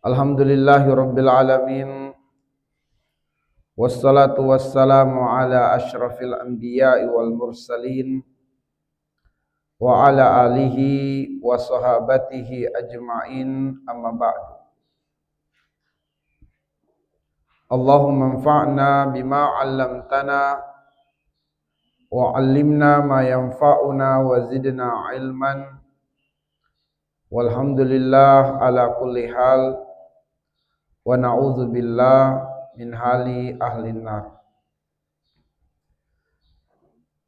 Alhamdulillahi Rabbil Alamin. Wassalatu wassalamu ala ashrafil anbiya'i wal mursalin wa ala alihi wa sahabatihi ajma'in, amma ba'du. Allahumma anfa'na bima 'allamtana wa 'allimna ma yanfa'una wa zidna ilman. Walhamdulillah ala kulli hal wa na'udzu billah min hali ahlin nar.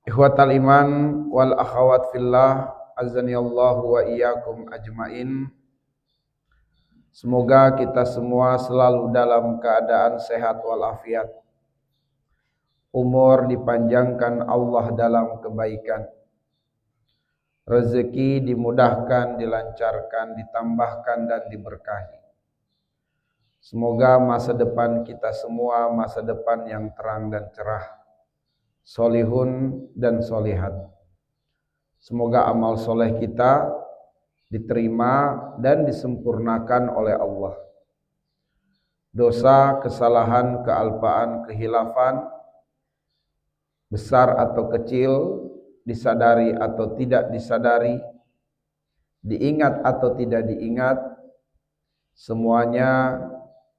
Ikhwatal iman wal akhawat fillah, azani Allah wa iyyakum ajmain. Semoga kita semua selalu dalam keadaan sehat walafiat. Umur dipanjangkan Allah dalam kebaikan. Rezeki dimudahkan, dilancarkan, ditambahkan dan diberkahi. Semoga masa depan kita semua masa depan yang terang dan cerah, solihun dan solihat. Semoga amal soleh kita diterima dan disempurnakan oleh Allah. Dosa, kesalahan, kealpaan, kehilafan, besar atau kecil, disadari atau tidak disadari, diingat atau tidak diingat, semuanya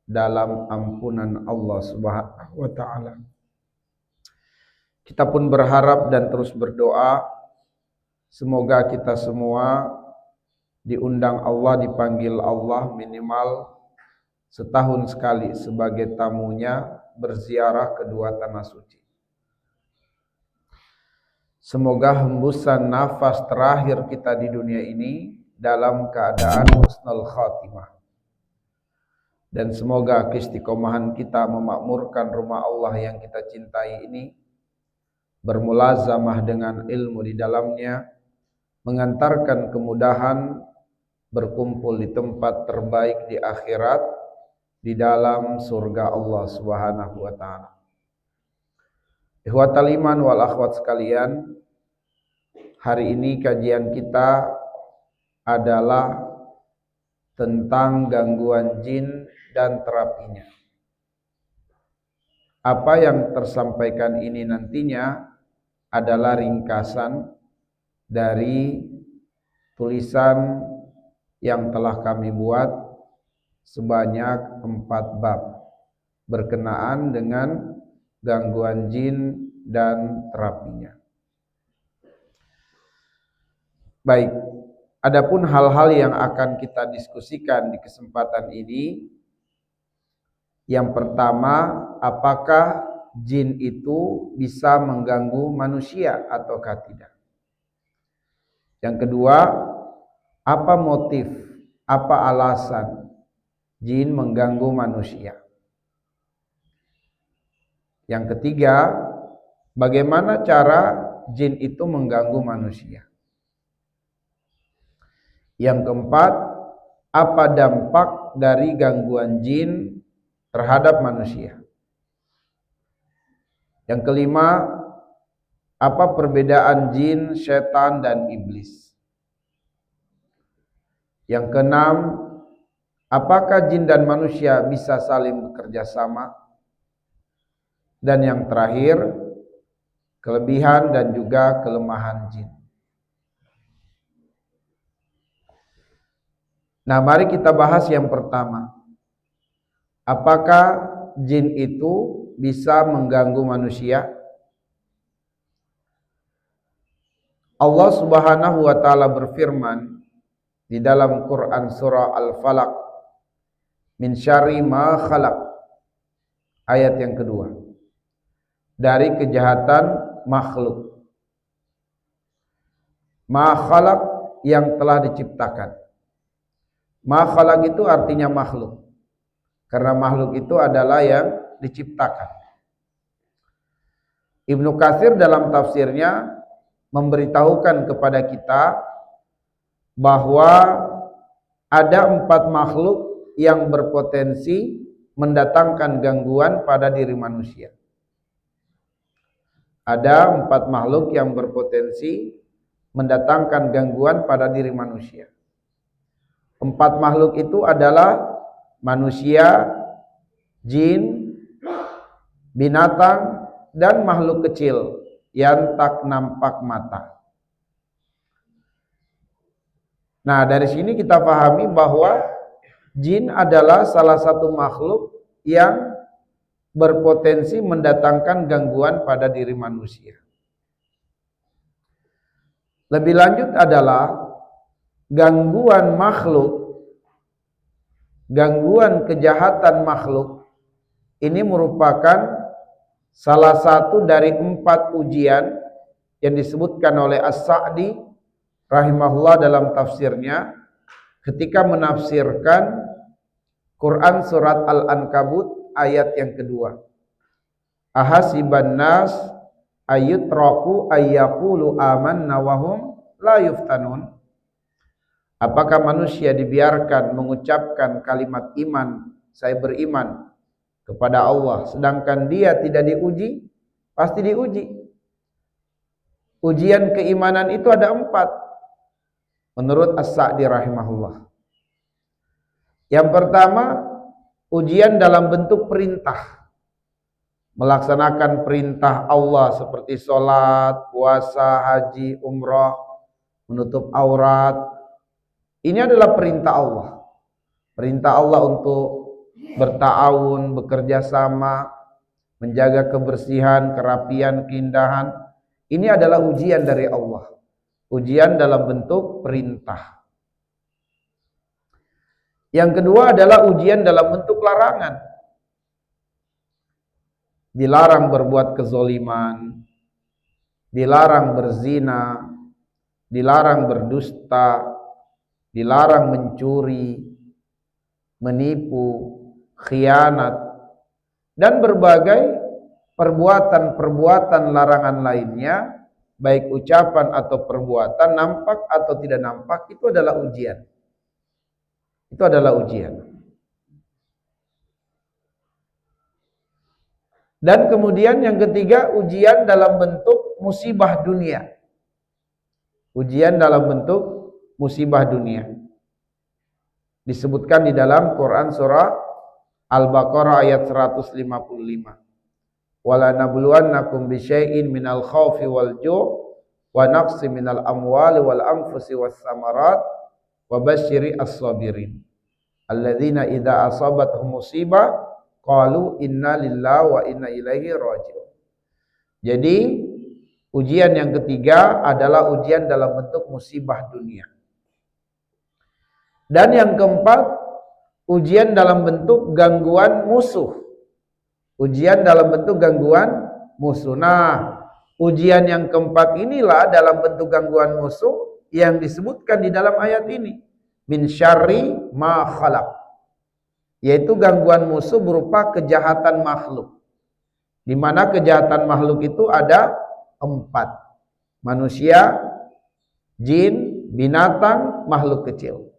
dalam ampunan Allah Subhanahu wa ta'ala. Kita pun berharap dan terus berdoa, semoga kita semua diundang Allah, dipanggil Allah minimal setahun sekali sebagai tamunya berziarah kedua tanah suci. Semoga hembusan nafas terakhir kita di dunia ini dalam keadaan husnul khatimah. Dan semoga keistiqomahan kita memakmurkan rumah Allah yang kita cintai ini, bermulazamah dengan ilmu di dalamnya, mengantarkan kemudahan berkumpul di tempat terbaik di akhirat, di dalam surga Allah Subhanahu wa ta'ala. Ikhwatal iman wal akhwat sekalian, hari ini kajian kita adalah tentang gangguan jin dan terapinya. Apa yang tersampaikan ini nantinya adalah ringkasan dari tulisan yang telah kami buat sebanyak 4 bab berkenaan dengan gangguan jin dan terapinya. Baik, adapun hal-hal yang akan kita diskusikan di kesempatan ini, yang pertama, apakah jin itu bisa mengganggu manusia ataukah tidak? Yang kedua, apa motif, apa alasan jin mengganggu manusia? Yang ketiga, bagaimana cara jin itu mengganggu manusia? Yang keempat, apa dampak dari gangguan jin terhadap manusia? Yang kelima, apa perbedaan jin, setan, dan iblis? Yang keenam, apakah jin dan manusia bisa saling bekerja sama? Dan yang terakhir, kelebihan dan juga kelemahan jin. Nah, mari kita bahas yang pertama. Apakah jin itu bisa mengganggu manusia? Allah Subhanahu wa ta'ala berfirman di dalam Quran surah Al-Falaq, min syarri ma khalaq, ayat yang kedua, dari kejahatan makhluk. Ma khalaq, yang telah diciptakan. Ma khalaq itu artinya makhluk, karena makhluk itu adalah yang diciptakan. Ibnu Katsir dalam tafsirnya memberitahukan kepada kita bahwa ada 4 makhluk yang berpotensi mendatangkan gangguan pada diri manusia. Ada 4 makhluk yang berpotensi mendatangkan gangguan pada diri manusia. Empat makhluk itu adalah manusia, jin, binatang, dan makhluk kecil yang tak nampak mata. Nah, dari sini kita pahami bahwa jin adalah salah satu makhluk yang berpotensi mendatangkan gangguan pada diri manusia. Lebih lanjut adalah gangguan makhluk, gangguan kejahatan makhluk ini merupakan salah satu dari 4 ujian yang disebutkan oleh As-Sa'di rahimahullah dalam tafsirnya ketika menafsirkan Quran surat Al-Ankabut ayat yang kedua. Ahasiban nas ayyutraku ayyaqulu amanna wa hum la yuftanun. Apakah manusia dibiarkan mengucapkan kalimat iman, saya beriman kepada Allah, sedangkan dia tidak diuji? Pasti diuji. Ujian keimanan itu ada 4 menurut As-Sa'di rahimahullah. Yang pertama, ujian dalam bentuk perintah. Melaksanakan perintah Allah seperti sholat, puasa, haji, umrah, menutup aurat. Ini adalah perintah Allah. Perintah Allah untuk berta'awun, bekerja sama, menjaga kebersihan, kerapian, keindahan. Ini adalah ujian dari Allah. Ujian dalam bentuk perintah. Yang kedua adalah ujian dalam bentuk larangan. Dilarang berbuat kezoliman, dilarang berzina, dilarang berdusta, dilarang mencuri, menipu, khianat, dan berbagai perbuatan-perbuatan larangan lainnya, baik ucapan atau perbuatan, nampak atau tidak nampak, itu adalah ujian. Itu adalah ujian. Dan kemudian yang ketiga, ujian dalam bentuk musibah dunia. Ujian dalam bentuk musibah dunia. Disebutkan di dalam Quran surah Al-Baqarah ayat 155. Wala nabluwannakum bisyai'in minal khaufi wal ju' wa naqsi minal amwali wal anfusi was samarat wa basyiri as-sabirin alladzina idza asabatuhum musibah qalu inna lillahi wa inna ilaihi raji'un. Jadi ujian yang ketiga adalah ujian dalam bentuk musibah dunia. Dan yang keempat, ujian dalam bentuk gangguan musuh. Ujian dalam bentuk gangguan musuh. Nah, ujian yang keempat inilah dalam bentuk gangguan musuh yang disebutkan di dalam ayat ini. Min syarri ma khalaq. Yaitu gangguan musuh berupa kejahatan makhluk. Di mana kejahatan makhluk itu ada 4. Manusia, jin, binatang, makhluk kecil.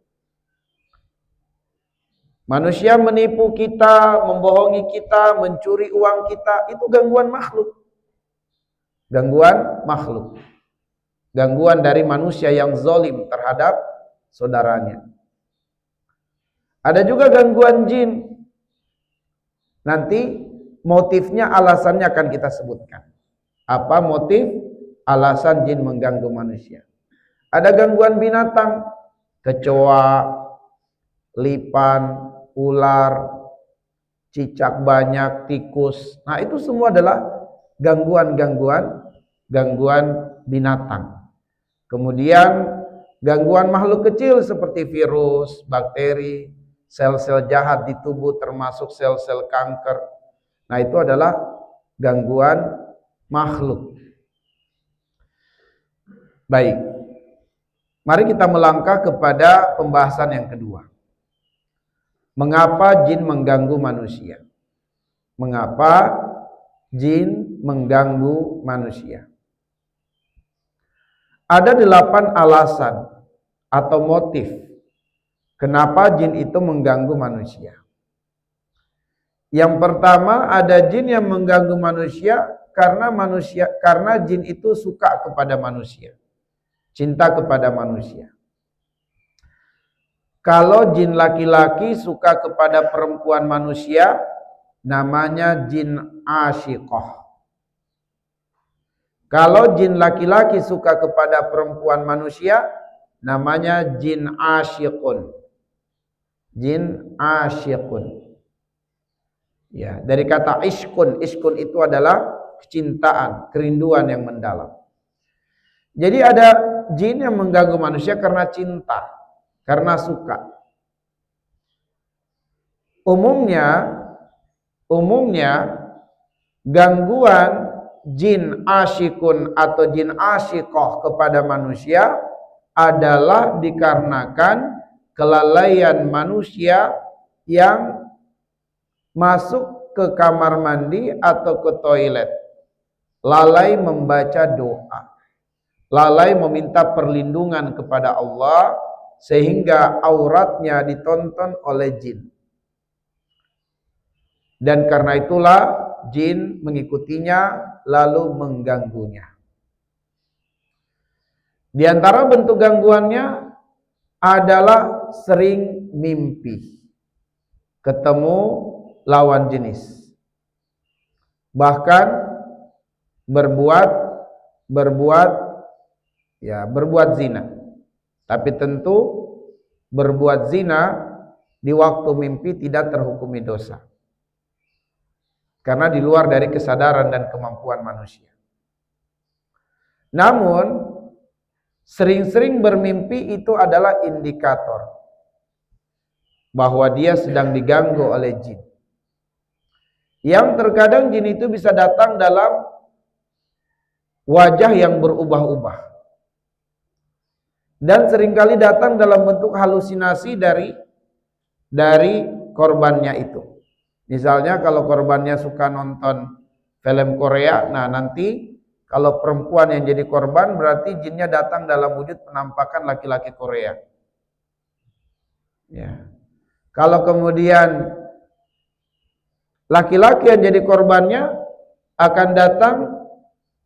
Manusia menipu kita, membohongi kita, mencuri uang kita, itu gangguan makhluk. Gangguan makhluk. Gangguan dari manusia yang zalim terhadap saudaranya. Ada juga gangguan jin. Nanti motifnya, alasannya akan kita sebutkan. Apa motif alasan jin mengganggu manusia? Ada gangguan binatang, kecoa, lipan, ular, cicak banyak, tikus. Nah, itu semua adalah gangguan binatang. Kemudian gangguan makhluk kecil seperti virus, bakteri, sel-sel jahat di tubuh termasuk sel-sel kanker. Nah, itu adalah gangguan makhluk. Baik. Mari kita melangkah kepada pembahasan yang kedua. Mengapa jin mengganggu manusia? Mengapa jin mengganggu manusia? Ada 8 alasan atau motif kenapa jin itu mengganggu manusia. Yang pertama, ada jin yang mengganggu manusia karena jin itu suka kepada manusia. Cinta kepada manusia. Kalau jin laki-laki suka kepada perempuan manusia, namanya jin asyiqah. Kalau jin laki-laki suka kepada perempuan manusia, namanya jin asyiqun. Jin asyiqun. Ya, dari kata iskun. Iskun itu adalah kecintaan, kerinduan yang mendalam. Jadi ada jin yang mengganggu manusia karena cinta, karena suka. Umumnya gangguan jin asyikun atau jin asyiqah kepada manusia adalah dikarenakan kelalaian manusia yang masuk ke kamar mandi atau ke toilet, lalai membaca doa, lalai meminta perlindungan kepada Allah, sehingga auratnya ditonton oleh jin. Dan karena itulah jin mengikutinya lalu mengganggunya. Di antara bentuk gangguannya adalah sering mimpi ketemu lawan jenis, bahkan berbuat zina. Tapi tentu berbuat zina di waktu mimpi tidak terhukumi dosa, karena di luar dari kesadaran dan kemampuan manusia. Namun sering-sering bermimpi itu adalah indikator bahwa dia sedang diganggu oleh jin. Yang terkadang jin itu bisa datang dalam wajah yang berubah-ubah, dan seringkali datang dalam bentuk halusinasi dari korbannya itu. Misalnya kalau korbannya suka nonton film Korea, nah nanti kalau perempuan yang jadi korban berarti jinnya datang dalam wujud penampakan laki-laki Korea. Ya. Kalau kemudian laki-laki yang jadi korbannya, akan datang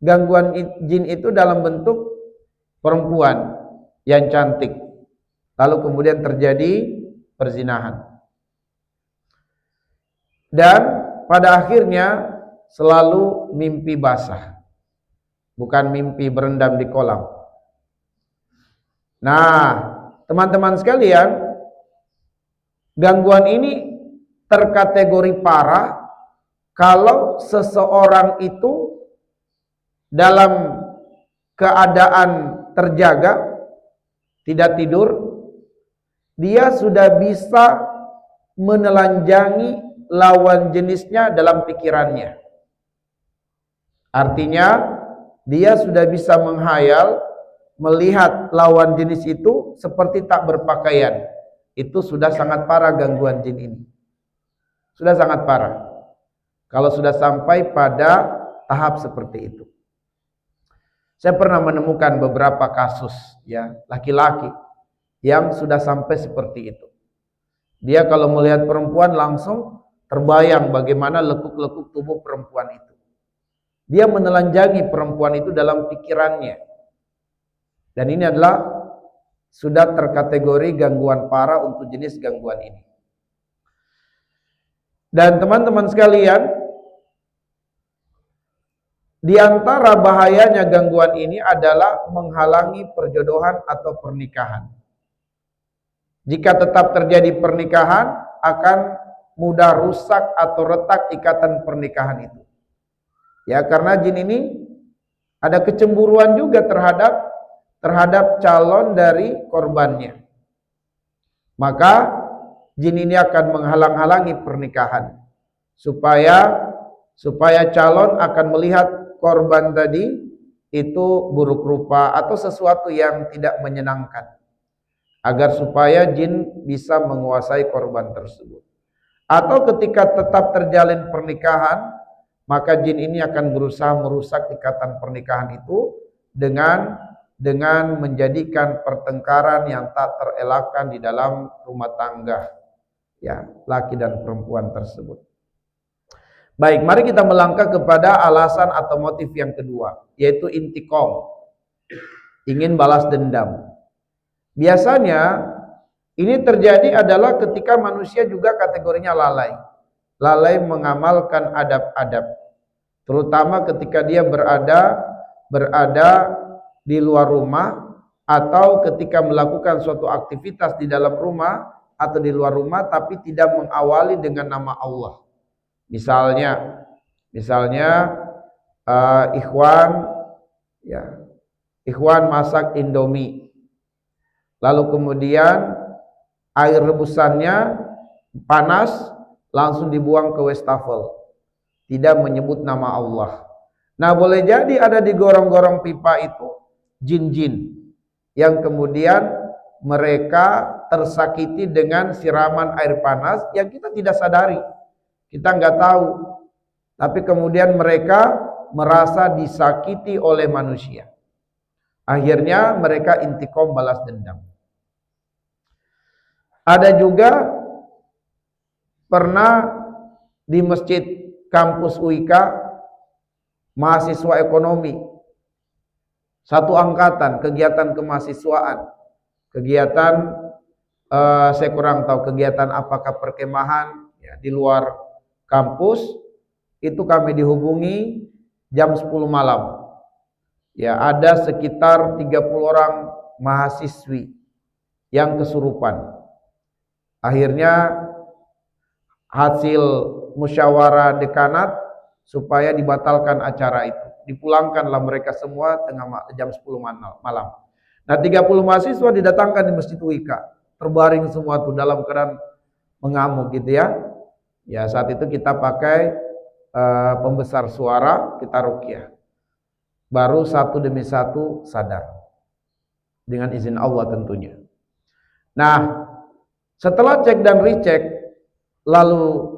gangguan jin itu dalam bentuk perempuan yang cantik, lalu kemudian terjadi perzinahan. Dan pada akhirnya selalu mimpi basah, bukan mimpi berendam di kolam. Nah, teman-teman sekalian, gangguan ini terkategori parah kalau seseorang itu dalam keadaan terjaga, tidak tidur, dia sudah bisa menelanjangi lawan jenisnya dalam pikirannya. Artinya dia sudah bisa menghayal, melihat lawan jenis itu seperti tak berpakaian. Itu sudah sangat parah gangguan jin ini. Sudah sangat parah kalau sudah sampai pada tahap seperti itu. Saya pernah menemukan beberapa kasus ya, laki-laki yang sudah sampai seperti itu. Dia kalau melihat perempuan langsung terbayang bagaimana lekuk-lekuk tubuh perempuan itu. Dia menelanjangi perempuan itu dalam pikirannya. Dan ini adalah sudah terkategori gangguan parah untuk jenis gangguan ini. Dan teman-teman sekalian, di antara bahayanya gangguan ini adalah menghalangi perjodohan atau pernikahan. Jika tetap terjadi pernikahan, akan mudah rusak atau retak ikatan pernikahan itu. Ya, karena jin ini ada kecemburuan juga terhadap calon dari korbannya. Maka jin ini akan menghalang-halangi pernikahan supaya calon akan melihat korban tadi itu buruk rupa atau sesuatu yang tidak menyenangkan, agar supaya jin bisa menguasai korban tersebut. Atau ketika tetap terjalin pernikahan, maka jin ini akan berusaha merusak ikatan pernikahan itu dengan menjadikan pertengkaran yang tak terelakkan di dalam rumah tangga, ya, laki dan perempuan tersebut. Baik, mari kita melangkah kepada alasan atau motif yang kedua, yaitu intiqam, ingin balas dendam. Biasanya Ini terjadi adalah ketika manusia juga kategorinya lalai. Lalai mengamalkan adab-adab. Terutama ketika dia berada di luar rumah atau ketika melakukan suatu aktivitas di dalam rumah atau di luar rumah tapi tidak mengawali dengan nama Allah. Misalnya ikhwan masak Indomie. Lalu kemudian air rebusannya panas, langsung dibuang ke wastafel. Tidak menyebut nama Allah. Nah, boleh jadi ada di gorong-gorong pipa itu jin-jin yang kemudian mereka tersakiti dengan siraman air panas yang kita tidak sadari. Kita nggak tahu. Tapi kemudian mereka merasa disakiti oleh manusia. Akhirnya mereka intiqam, balas dendam. Ada juga pernah di masjid kampus UIK mahasiswa ekonomi satu angkatan, kegiatan kemahasiswaan, kegiatan saya kurang tahu kegiatan apakah perkemahan ya, di luar kampus. Itu kami dihubungi jam 10 malam. Ya, ada sekitar 30 orang mahasiswi yang kesurupan. Akhirnya hasil musyawarah dekanat supaya dibatalkan acara itu. Dipulangkanlah mereka semua jam 10 malam. Nah, 30 mahasiswa didatangkan di Masjid Wika. Terbaring semua tuh dalam keadaan mengamuk gitu ya. Ya, saat itu kita pakai pembesar suara, kita ruqyah. Baru satu demi satu sadar. Dengan izin Allah tentunya. Nah, setelah cek dan recheck, lalu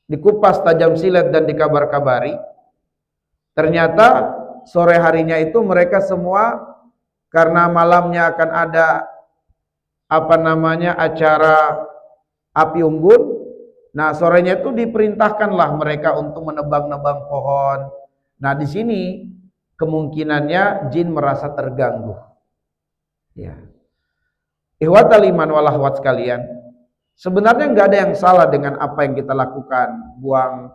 dikupas tajam silet dan dikabar-kabari, ternyata sore harinya itu mereka semua karena malamnya akan ada acara api unggun. Nah, sorenya itu diperintahkanlah mereka untuk menebang-nebang pohon. Nah, di sini kemungkinannya jin merasa terganggu. Ya. Ikhwatal iman wal akhwat sekalian, sebenarnya nggak ada yang salah dengan apa yang kita lakukan. Buang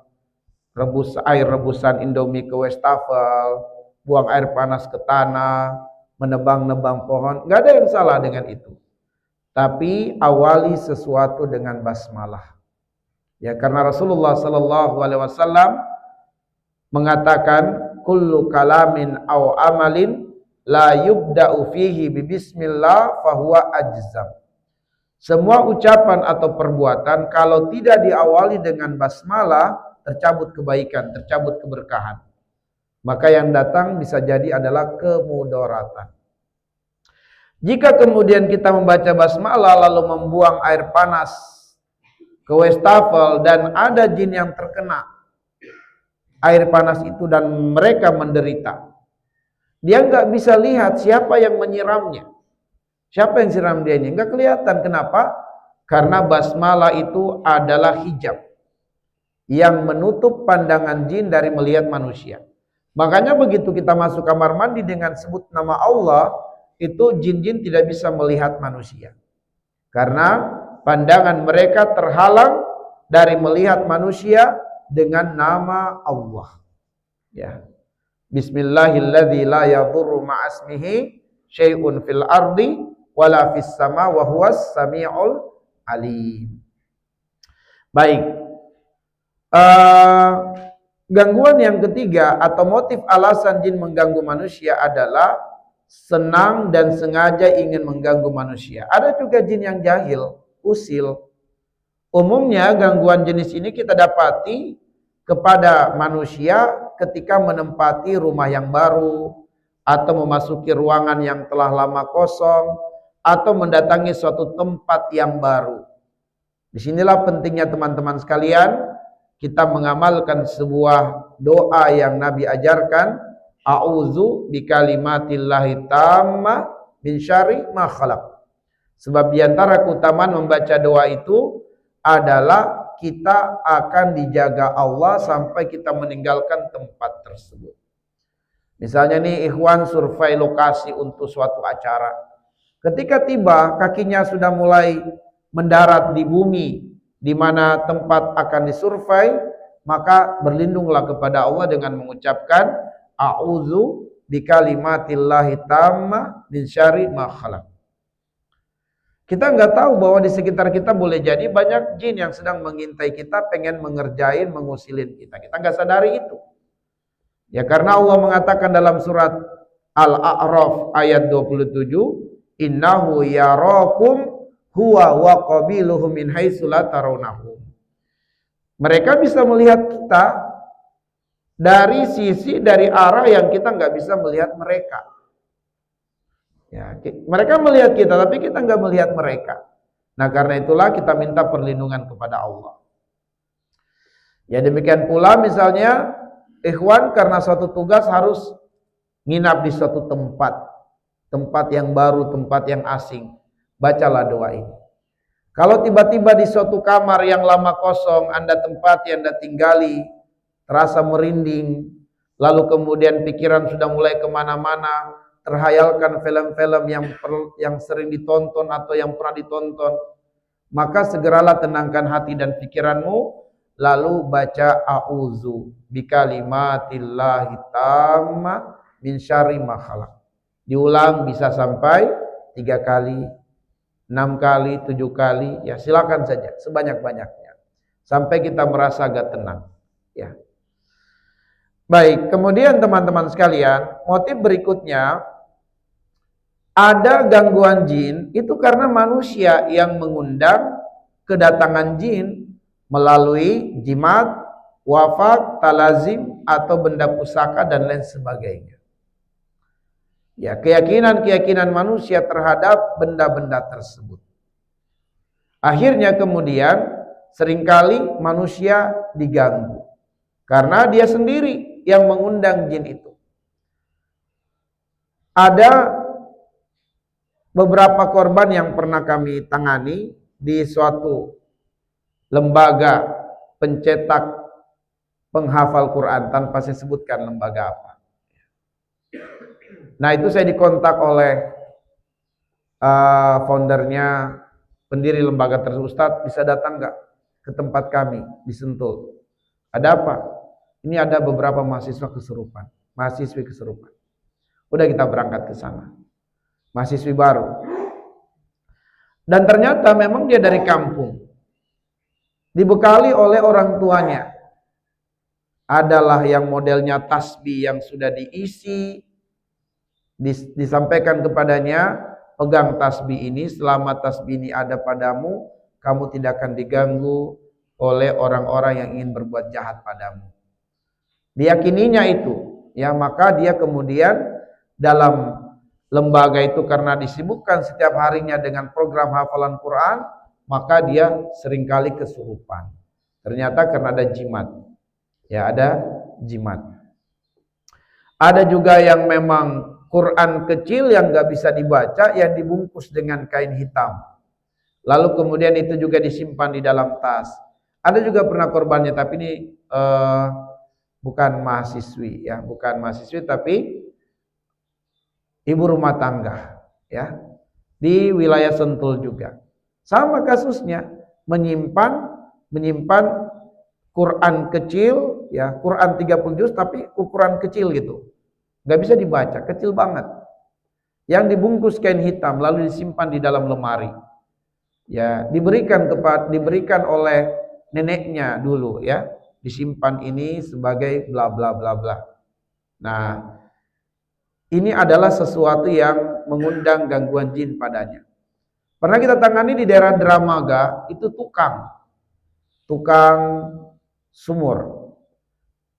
air rebusan Indomie ke wastafel, buang air panas ke tanah, menebang-nebang pohon, nggak ada yang salah dengan itu. Tapi awali sesuatu dengan basmalah. Ya, karena Rasulullah sallallahu alaihi wasallam mengatakan kullu kalamin aw amalin la yubda'u fihi bi bismillah fahuwa ajzam. Semua ucapan atau perbuatan kalau tidak diawali dengan basmalah tercabut kebaikan, tercabut keberkahan. Maka yang datang bisa jadi adalah kemudaratan. Jika kemudian kita membaca basmalah lalu membuang air panas ke wastafel dan ada jin yang terkena air panas itu dan mereka menderita, dia nggak bisa lihat siapa yang menyiramnya, siapa yang siram dia ini, nggak kelihatan. Kenapa? Karena basmalah itu adalah hijab yang menutup pandangan jin dari melihat manusia. Makanya begitu kita masuk kamar mandi dengan sebut nama Allah, itu jin-jin tidak bisa melihat manusia karena pandangan mereka terhalang dari melihat manusia dengan nama Allah. Ya. Bismillahilladzi la yadurru ma'asmihi syai'un fil ardi wala fis sama wa huwas samiul alim. Baik. Gangguan yang ketiga atau motif alasan jin mengganggu manusia adalah senang dan sengaja ingin mengganggu manusia. Ada juga jin yang jahil, usil. Umumnya gangguan jenis ini kita dapati kepada manusia ketika menempati rumah yang baru atau memasuki ruangan yang telah lama kosong atau mendatangi suatu tempat yang baru. Disinilah pentingnya teman-teman sekalian kita mengamalkan sebuah doa yang Nabi ajarkan, a'udzu bikalimatillahi tammah min syarri ma khalaq. Sebab diantara keutamaan membaca doa itu adalah kita akan dijaga Allah sampai kita meninggalkan tempat tersebut. Misalnya nih ikhwan survei lokasi untuk suatu acara. Ketika tiba, kakinya sudah mulai mendarat di bumi, di mana tempat akan disurvei, maka berlindunglah kepada Allah dengan mengucapkan a'udzu bikalimatillahi tammah min syarri ma khalaq. Kita nggak tahu bahwa di sekitar kita boleh jadi banyak jin yang sedang mengintai kita, pengen mengerjain, mengusilin kita. Kita nggak sadari itu. Ya karena Allah mengatakan dalam surat Al-A'raf ayat 27, innahu yarakum huwa wa qabiluhu min haitsu la tarawnahum. Mereka bisa melihat kita dari arah yang kita nggak bisa melihat mereka. Ya, mereka melihat kita tapi kita nggak melihat mereka. Nah, karena itulah kita minta perlindungan kepada Allah. Ya demikian pula misalnya ikhwan karena suatu tugas harus nginap di suatu tempat yang baru, tempat yang asing. Bacalah doa ini. Kalau tiba-tiba di suatu kamar yang lama kosong, Anda tempati, Anda tinggali, terasa merinding, lalu kemudian pikiran sudah mulai kemana-mana, terhayalkan film-film yang sering ditonton atau yang pernah ditonton, maka segeralah tenangkan hati dan pikiranmu, lalu baca a'udzu bikalimatillahi tammah min syarri ma khalaq. Diulang bisa sampai 3 kali, 6 kali, 7 kali, ya silakan saja sebanyak-banyaknya sampai kita merasa agak tenang, ya. Baik, kemudian teman-teman sekalian, motif berikutnya ada gangguan jin itu karena manusia yang mengundang kedatangan jin melalui jimat, wafat, talazim atau benda pusaka dan lain sebagainya. Ya, keyakinan-keyakinan manusia terhadap benda-benda tersebut. Akhirnya kemudian seringkali manusia diganggu karena dia sendiri yang mengundang jin itu. Ada beberapa korban yang pernah kami tangani di suatu lembaga pencetak penghafal Quran, tanpa saya sebutkan lembaga apa. Nah itu saya dikontak oleh foundernya, pendiri lembaga tersebut, Ustadz bisa datang nggak ke tempat kami di Sentul? Ada apa? Ini ada beberapa mahasiswi kesurupan. Udah kita berangkat ke sana. Mahasiswi baru. Dan ternyata memang dia dari kampung. Dibekali oleh orang tuanya. Adalah yang modelnya tasbih yang sudah diisi, disampaikan kepadanya, pegang tasbih ini, selama tasbih ini ada padamu, kamu tidak akan diganggu oleh orang-orang yang ingin berbuat jahat padamu. Diyakininya itu, ya maka dia kemudian dalam lembaga itu karena disibukkan setiap harinya dengan program hafalan Quran, maka dia seringkali kesurupan. Ternyata karena ada jimat. Ya, ada jimat. Ada juga yang memang Quran kecil yang nggak bisa dibaca, yang dibungkus dengan kain hitam. Lalu kemudian itu juga disimpan di dalam tas. Ada juga pernah korbannya, tapi ini bukan mahasiswi, ya, bukan mahasiswi, tapi ibu rumah tangga, ya, di wilayah Sentul juga. Sama kasusnya, menyimpan Quran kecil, ya, Quran 30 juz tapi ukuran kecil gitu. Nggak bisa dibaca, kecil banget. Yang dibungkus kain hitam lalu disimpan di dalam lemari. Ya, diberikan oleh neneknya dulu, ya. Disimpan ini sebagai bla bla bla bla. Nah, ini adalah sesuatu yang mengundang gangguan jin padanya. Pernah kita tangani di daerah Dramaga, itu tukang sumur.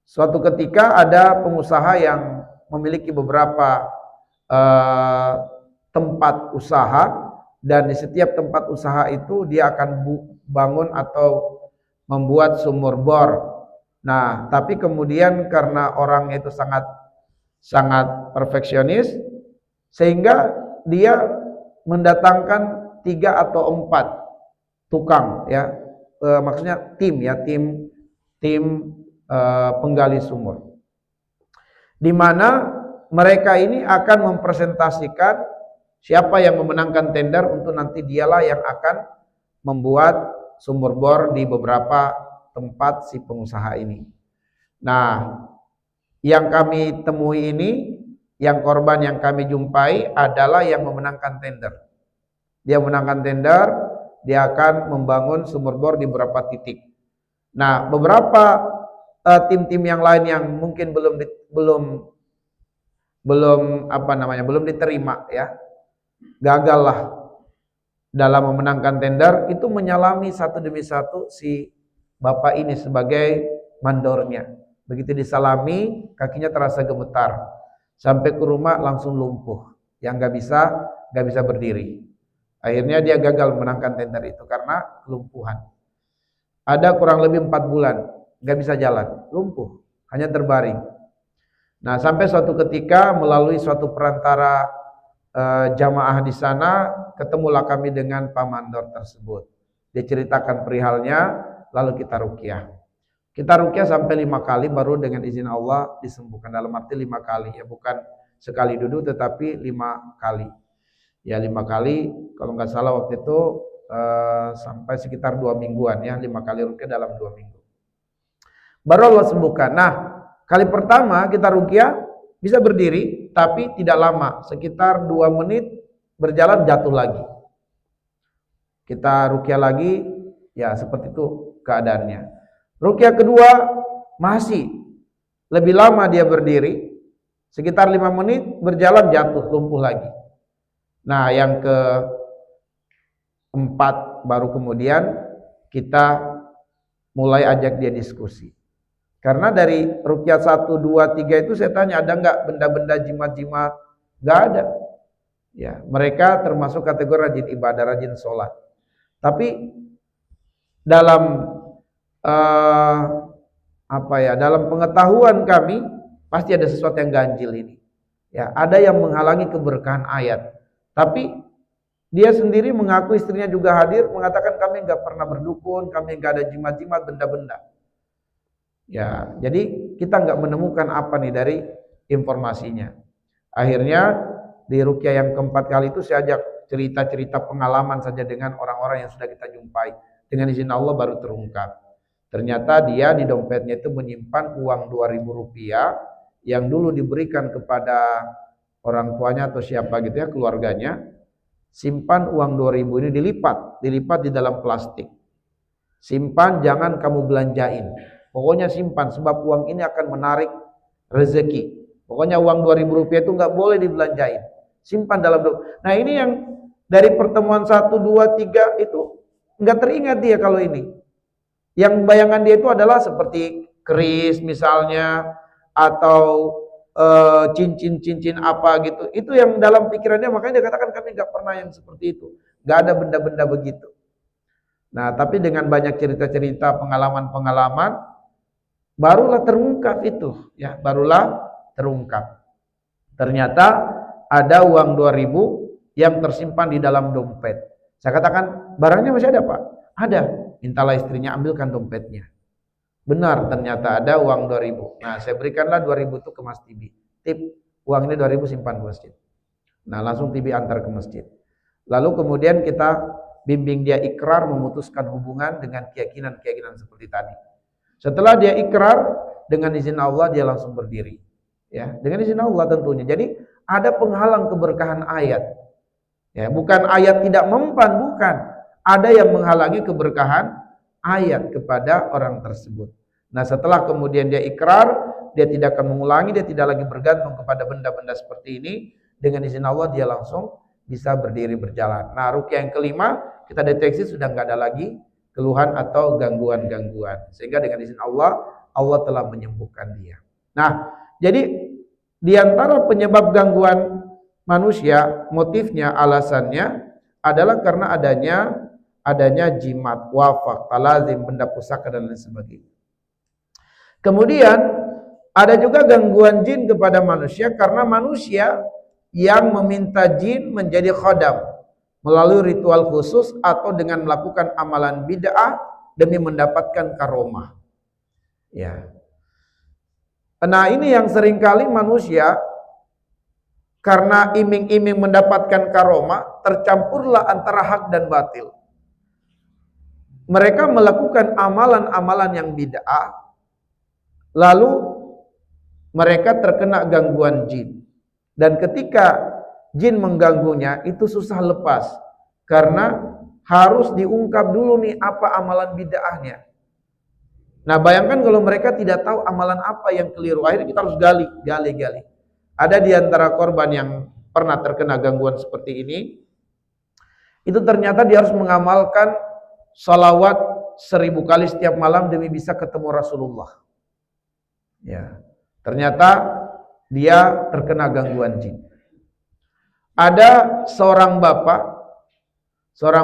Suatu ketika ada pengusaha yang memiliki beberapa tempat usaha, dan di setiap tempat usaha itu dia akan bangun atau membuat sumur bor. Nah, tapi kemudian karena orang itu sangat perfeksionis, sehingga dia mendatangkan 3 atau 4 tukang, ya, maksudnya tim penggali sumur, di mana mereka ini akan mempresentasikan Siapa yang memenangkan tender untuk nanti dialah yang akan membuat sumur bor di beberapa tempat si pengusaha ini. Nah, yang kami temui ini, yang korban yang kami jumpai adalah yang memenangkan tender. Dia memenangkan tender, dia akan membangun sumur bor di beberapa titik. Nah, beberapa tim-tim yang lain yang mungkin belum diterima ya, gagal lah dalam memenangkan tender, itu menyalami satu demi satu si bapak ini sebagai mandornya. Begitu disalami, kakinya terasa gemetar, sampai ke rumah langsung lumpuh, yang gak bisa berdiri. Akhirnya dia gagal memenangkan tender itu karena kelumpuhan. Ada kurang lebih 4 bulan gak bisa jalan, lumpuh, hanya terbaring. Nah, sampai suatu ketika melalui suatu perantara jamaah di sana, ketemulah kami dengan Pak Mandor tersebut. Dia ceritakan perihalnya, lalu kita ruqyah. Kita ruqyah sampai 5 kali, baru dengan izin Allah disembuhkan. Dalam arti 5 kali, ya bukan sekali duduk, tetapi 5 kali. Ya 5 kali, kalau nggak salah waktu itu sampai sekitar 2 mingguan ya, 5 kali ruqyah dalam 2 minggu. Baru Allah sembuhkan. Nah, kali pertama kita ruqyah bisa berdiri, tapi tidak lama, sekitar 2 menit berjalan jatuh lagi. Kita ruqyah lagi, ya seperti itu keadaannya. Ruqyah kedua masih lebih lama dia berdiri, sekitar 5 menit berjalan jatuh, lumpuh lagi. Nah, yang keempat baru kemudian kita mulai ajak dia diskusi. Karena dari ruqyah 1, 2, 3 itu saya tanya, ada enggak benda-benda jimat-jimat? Enggak ada. Ya, mereka termasuk kategori rajin ibadah, rajin sholat. Tapi dalam dalam pengetahuan kami pasti ada sesuatu yang ganjil ini. Ya, ada yang menghalangi keberkahan ayat. Tapi dia sendiri mengaku, istrinya juga hadir, mengatakan kami enggak pernah berdukun, kami enggak ada jimat-jimat, benda-benda. Ya, jadi kita nggak menemukan apa nih dari informasinya. Akhirnya di ruqyah yang keempat kali itu saya ajak cerita-cerita pengalaman saja dengan orang-orang yang sudah kita jumpai. Dengan izin Allah baru terungkap. Ternyata dia di dompetnya itu menyimpan uang 2.000 rupiah yang dulu diberikan kepada orang tuanya atau siapa gitu ya, keluarganya. Simpan uang 2.000 ini dilipat di dalam plastik. Simpan, jangan kamu belanjain. Pokoknya simpan, sebab uang ini akan menarik rezeki. Pokoknya uang 2.000 rupiah itu nggak boleh dibelanjain. Simpan dalam dompet. Nah, ini yang dari pertemuan 1, 2, 3 itu nggak teringat dia kalau ini. Yang bayangan dia itu adalah seperti keris misalnya, atau cincin-cincin apa gitu. Itu yang dalam pikirannya, makanya dia katakan kami nggak pernah yang seperti itu. Nggak ada benda-benda begitu. Nah, tapi dengan banyak cerita-cerita, pengalaman-pengalaman, barulah terungkap itu, ya, barulah terungkap. Ternyata ada uang 2.000 yang tersimpan di dalam dompet. Saya katakan, barangnya masih ada, Pak? Ada. Mintalah istrinya ambilkan dompetnya. Benar, ternyata ada uang 2.000. Nah, saya berikanlah 2.000 itu ke Mas Tibi. Tip, uang ini 2.000 simpan ke masjid. Nah, langsung Tibi antar ke masjid. Lalu kemudian kita bimbing dia ikrar memutuskan hubungan dengan keyakinan-keyakinan seperti tadi. Setelah dia ikrar, dengan izin Allah dia langsung berdiri. Ya, dengan izin Allah tentunya. Jadi ada penghalang keberkahan ayat. Ya, bukan ayat tidak mempan, bukan. Ada yang menghalangi keberkahan ayat kepada orang tersebut. Nah, setelah kemudian dia ikrar, dia tidak akan mengulangi, dia tidak lagi bergantung kepada benda-benda seperti ini. Dengan izin Allah dia langsung bisa berdiri berjalan. Nah, ruqyah yang kelima kita deteksi sudah nggak ada lagi keluhan atau gangguan-gangguan, sehingga dengan izin Allah, Allah telah menyembuhkan dia. Nah, jadi di antara penyebab gangguan manusia, motifnya, alasannya adalah karena adanya jimat, wafak, talazim, benda pusaka dan lain sebagainya. Kemudian ada juga gangguan jin kepada manusia karena manusia yang meminta jin menjadi khodam melalui ritual khusus atau dengan melakukan amalan bid'ah demi mendapatkan karomah. Ya. Nah, ini yang seringkali manusia karena iming-iming mendapatkan karomah, tercampurlah antara hak dan batil. Mereka melakukan amalan-amalan yang bid'ah, lalu mereka terkena gangguan jin. Dan ketika jin mengganggunya, itu susah lepas. Karena harus diungkap dulu nih apa amalan bid'ahnya. Nah, bayangkan kalau mereka tidak tahu amalan apa yang keliru. Akhirnya kita harus gali. Ada di antara korban yang pernah terkena gangguan seperti ini, itu ternyata dia harus mengamalkan salawat 1000 kali setiap malam demi bisa ketemu Rasulullah. Ya, ternyata dia terkena gangguan jin. Ada seorang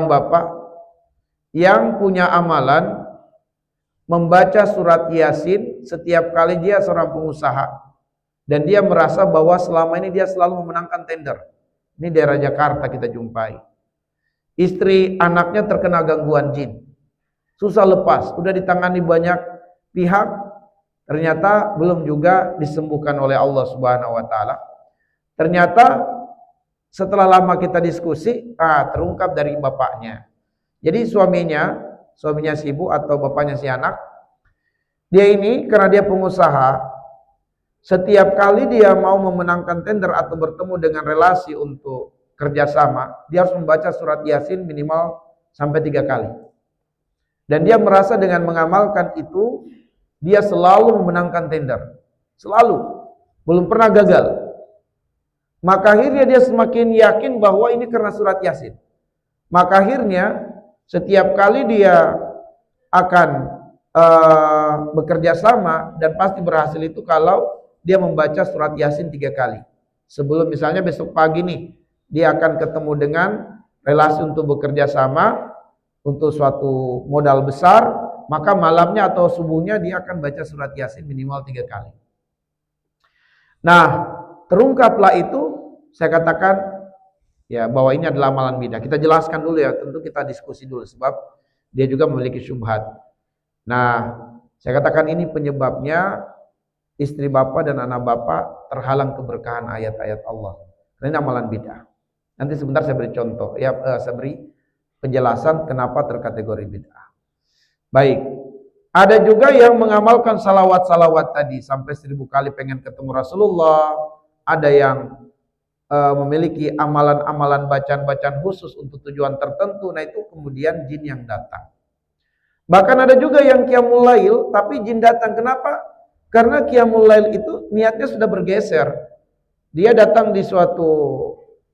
bapak yang punya amalan membaca surat Yasin setiap kali dia seorang pengusaha. Dan dia merasa bahwa selama ini dia selalu memenangkan tender. Ini daerah Jakarta kita jumpai. Istri anaknya terkena gangguan jin. Susah lepas, udah ditangani banyak pihak, ternyata belum juga disembuhkan oleh Allah Subhanahu wa taala. Ternyata setelah lama kita diskusi, terungkap dari bapaknya. Jadi suaminya si ibu atau bapaknya si anak, dia ini karena dia pengusaha, setiap kali dia mau memenangkan tender atau bertemu dengan relasi untuk kerjasama, dia harus membaca surat Yasin minimal sampai 3 kali. Dan dia merasa dengan mengamalkan itu, dia selalu memenangkan tender. Selalu. Belum pernah gagal. Maka akhirnya dia semakin yakin bahwa ini karena surat Yasin. Maka akhirnya setiap kali dia akan bekerja sama, dan pasti berhasil itu kalau dia membaca surat Yasin 3 kali. Sebelum misalnya besok pagi nih, dia akan ketemu dengan relasi untuk bekerja sama, untuk suatu modal besar, maka malamnya atau subuhnya dia akan baca surat Yasin minimal 3 kali. Nah, terungkaplah itu, saya katakan ya bahwa ini adalah amalan bid'ah. Kita jelaskan dulu ya, tentu kita diskusi dulu sebab dia juga memiliki syubhat. Nah, saya katakan ini penyebabnya istri bapak dan anak bapak terhalang keberkahan ayat-ayat Allah. Ini amalan bid'ah. Nanti sebentar saya beri contoh, ya saya beri penjelasan kenapa terkategori bid'ah. Baik, ada juga yang mengamalkan salawat-salawat tadi sampai 1000 kali pengen ketemu Rasulullah. Ada yang memiliki amalan-amalan bacaan-bacaan khusus untuk tujuan tertentu. Nah itu kemudian jin yang datang. Bahkan ada juga yang qiyamul lail tapi jin datang. Kenapa? Karena qiyamul lail itu niatnya sudah bergeser. Dia datang di suatu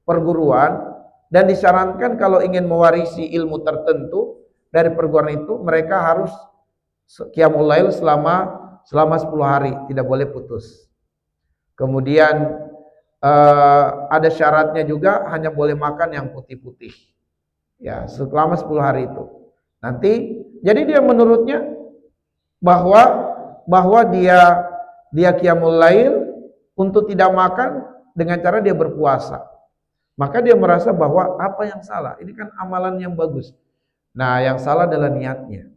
perguruan dan disarankan kalau ingin mewarisi ilmu tertentu dari perguruan itu, mereka harus qiyamul lail selama 10 hari, tidak boleh putus. Kemudian ada syaratnya juga, hanya boleh makan yang putih-putih. Ya, selama 10 hari itu. Nanti jadi dia menurutnya bahwa dia qiyamul lail untuk tidak makan dengan cara dia berpuasa. Maka dia merasa bahwa apa yang salah? Ini kan amalan yang bagus. Nah, yang salah adalah niatnya.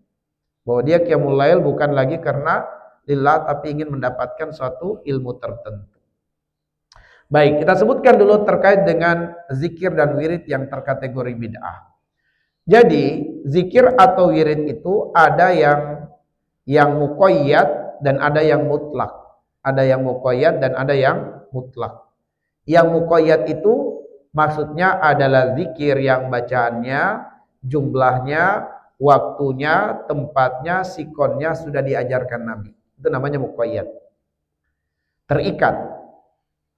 Bahwa dia qiyamul lail bukan lagi karena lillah tapi ingin mendapatkan suatu ilmu tertentu. Baik, kita sebutkan dulu terkait dengan zikir dan wirid yang terkategori bid'ah. Jadi, zikir atau wirid itu ada yang muqayyad dan ada yang mutlak. Ada yang muqayyad dan ada yang mutlak. Yang muqayyad itu maksudnya adalah zikir yang bacaannya, jumlahnya, waktunya, tempatnya, sikonnya sudah diajarkan Nabi. Itu namanya muqayyad. Terikat.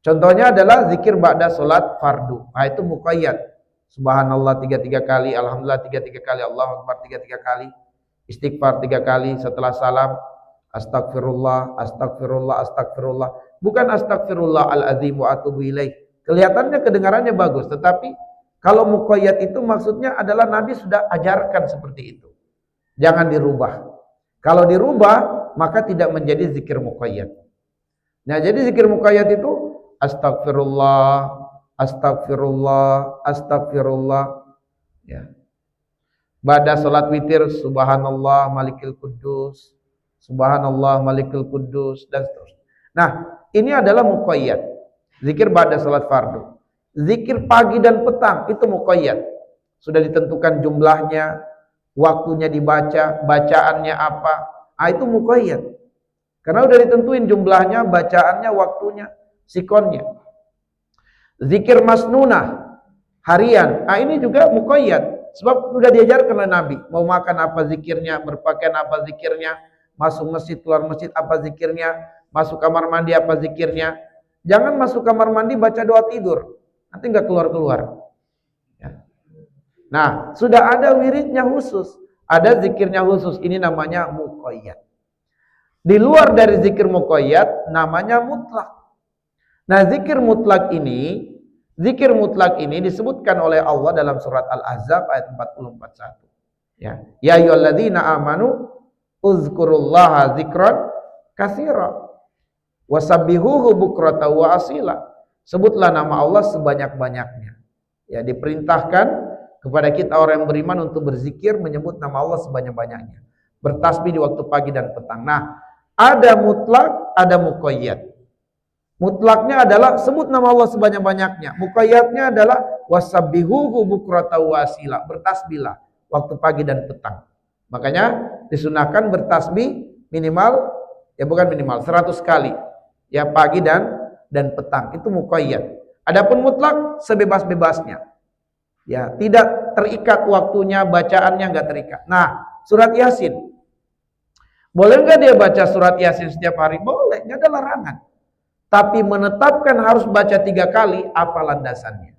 Contohnya adalah zikir ba'da salat fardu. Nah, itu muqayyad. Subhanallah 33 kali, alhamdulillah 33 kali, Allahu akbar 33 kali, istighfar 3 kali setelah salam, astagfirullah, astagfirullah, astagfirullah. Bukan astagfirullah al-azim wa atubu ilaih. Kelihatannya kedengarannya bagus, tetapi kalau muqayyad itu maksudnya adalah Nabi sudah ajarkan seperti itu. Jangan dirubah. Kalau dirubah, maka tidak menjadi zikir muqayyad. Nah, jadi zikir muqayyad itu astagfirullah, astagfirullah, astagfirullah. Ya. Ba'da salat witir, subhanallah malikil quddus, subhanallah malikil quddus, dan seterusnya. Nah, ini adalah muqayyad. Zikir ba'da salat fardu. Zikir pagi dan petang itu muqayyad. Sudah ditentukan jumlahnya, waktunya dibaca, bacaannya apa. Itu muqayyad. Karena udah ditentuin jumlahnya, bacaannya, waktunya, sikonnya. Zikir masnunah harian. Ini juga muqayyad. Sebab sudah diajarkan oleh Nabi. Mau makan apa zikirnya, berpakaian apa zikirnya, masuk masjid, keluar masjid apa zikirnya, masuk kamar mandi apa zikirnya. Jangan masuk kamar mandi baca doa tidur. Nanti nggak keluar-keluar. Ya. Nah, sudah ada wiridnya khusus. Ada zikirnya khusus. Ini namanya muqayyad. Di luar dari zikir muqayyad, namanya mutlak. Nah, zikir mutlak ini disebutkan oleh Allah dalam surat Al-Ahzab ayat 44:1. Ya ayyuhalladzina amanu uzkurullaha dzikran katsira wasabbihuhu bukratan wa asila. Sebutlah nama Allah sebanyak-banyaknya. Ya, diperintahkan kepada kita orang yang beriman untuk berzikir, menyebut nama Allah sebanyak-banyaknya. Bertasbih di waktu pagi dan petang. Nah, ada mutlak, ada muqayyad. Mutlaknya adalah sebut nama Allah sebanyak-banyaknya. Muqayyadnya adalah wasabbihuhu bukratan wa asila. Bertasbihlah waktu pagi dan petang. Makanya disunahkan bertasbih minimal, ya bukan minimal, 100 kali. Ya pagi dan petang. Itu muqayyad. Adapun mutlak sebebas-bebasnya. Ya, tidak terikat waktunya, bacaannya enggak terikat. Nah, surat Yasin. Boleh enggak dia baca surat Yasin setiap hari? Boleh, enggak ada larangan. Tapi menetapkan harus baca 3 kali, apa landasannya?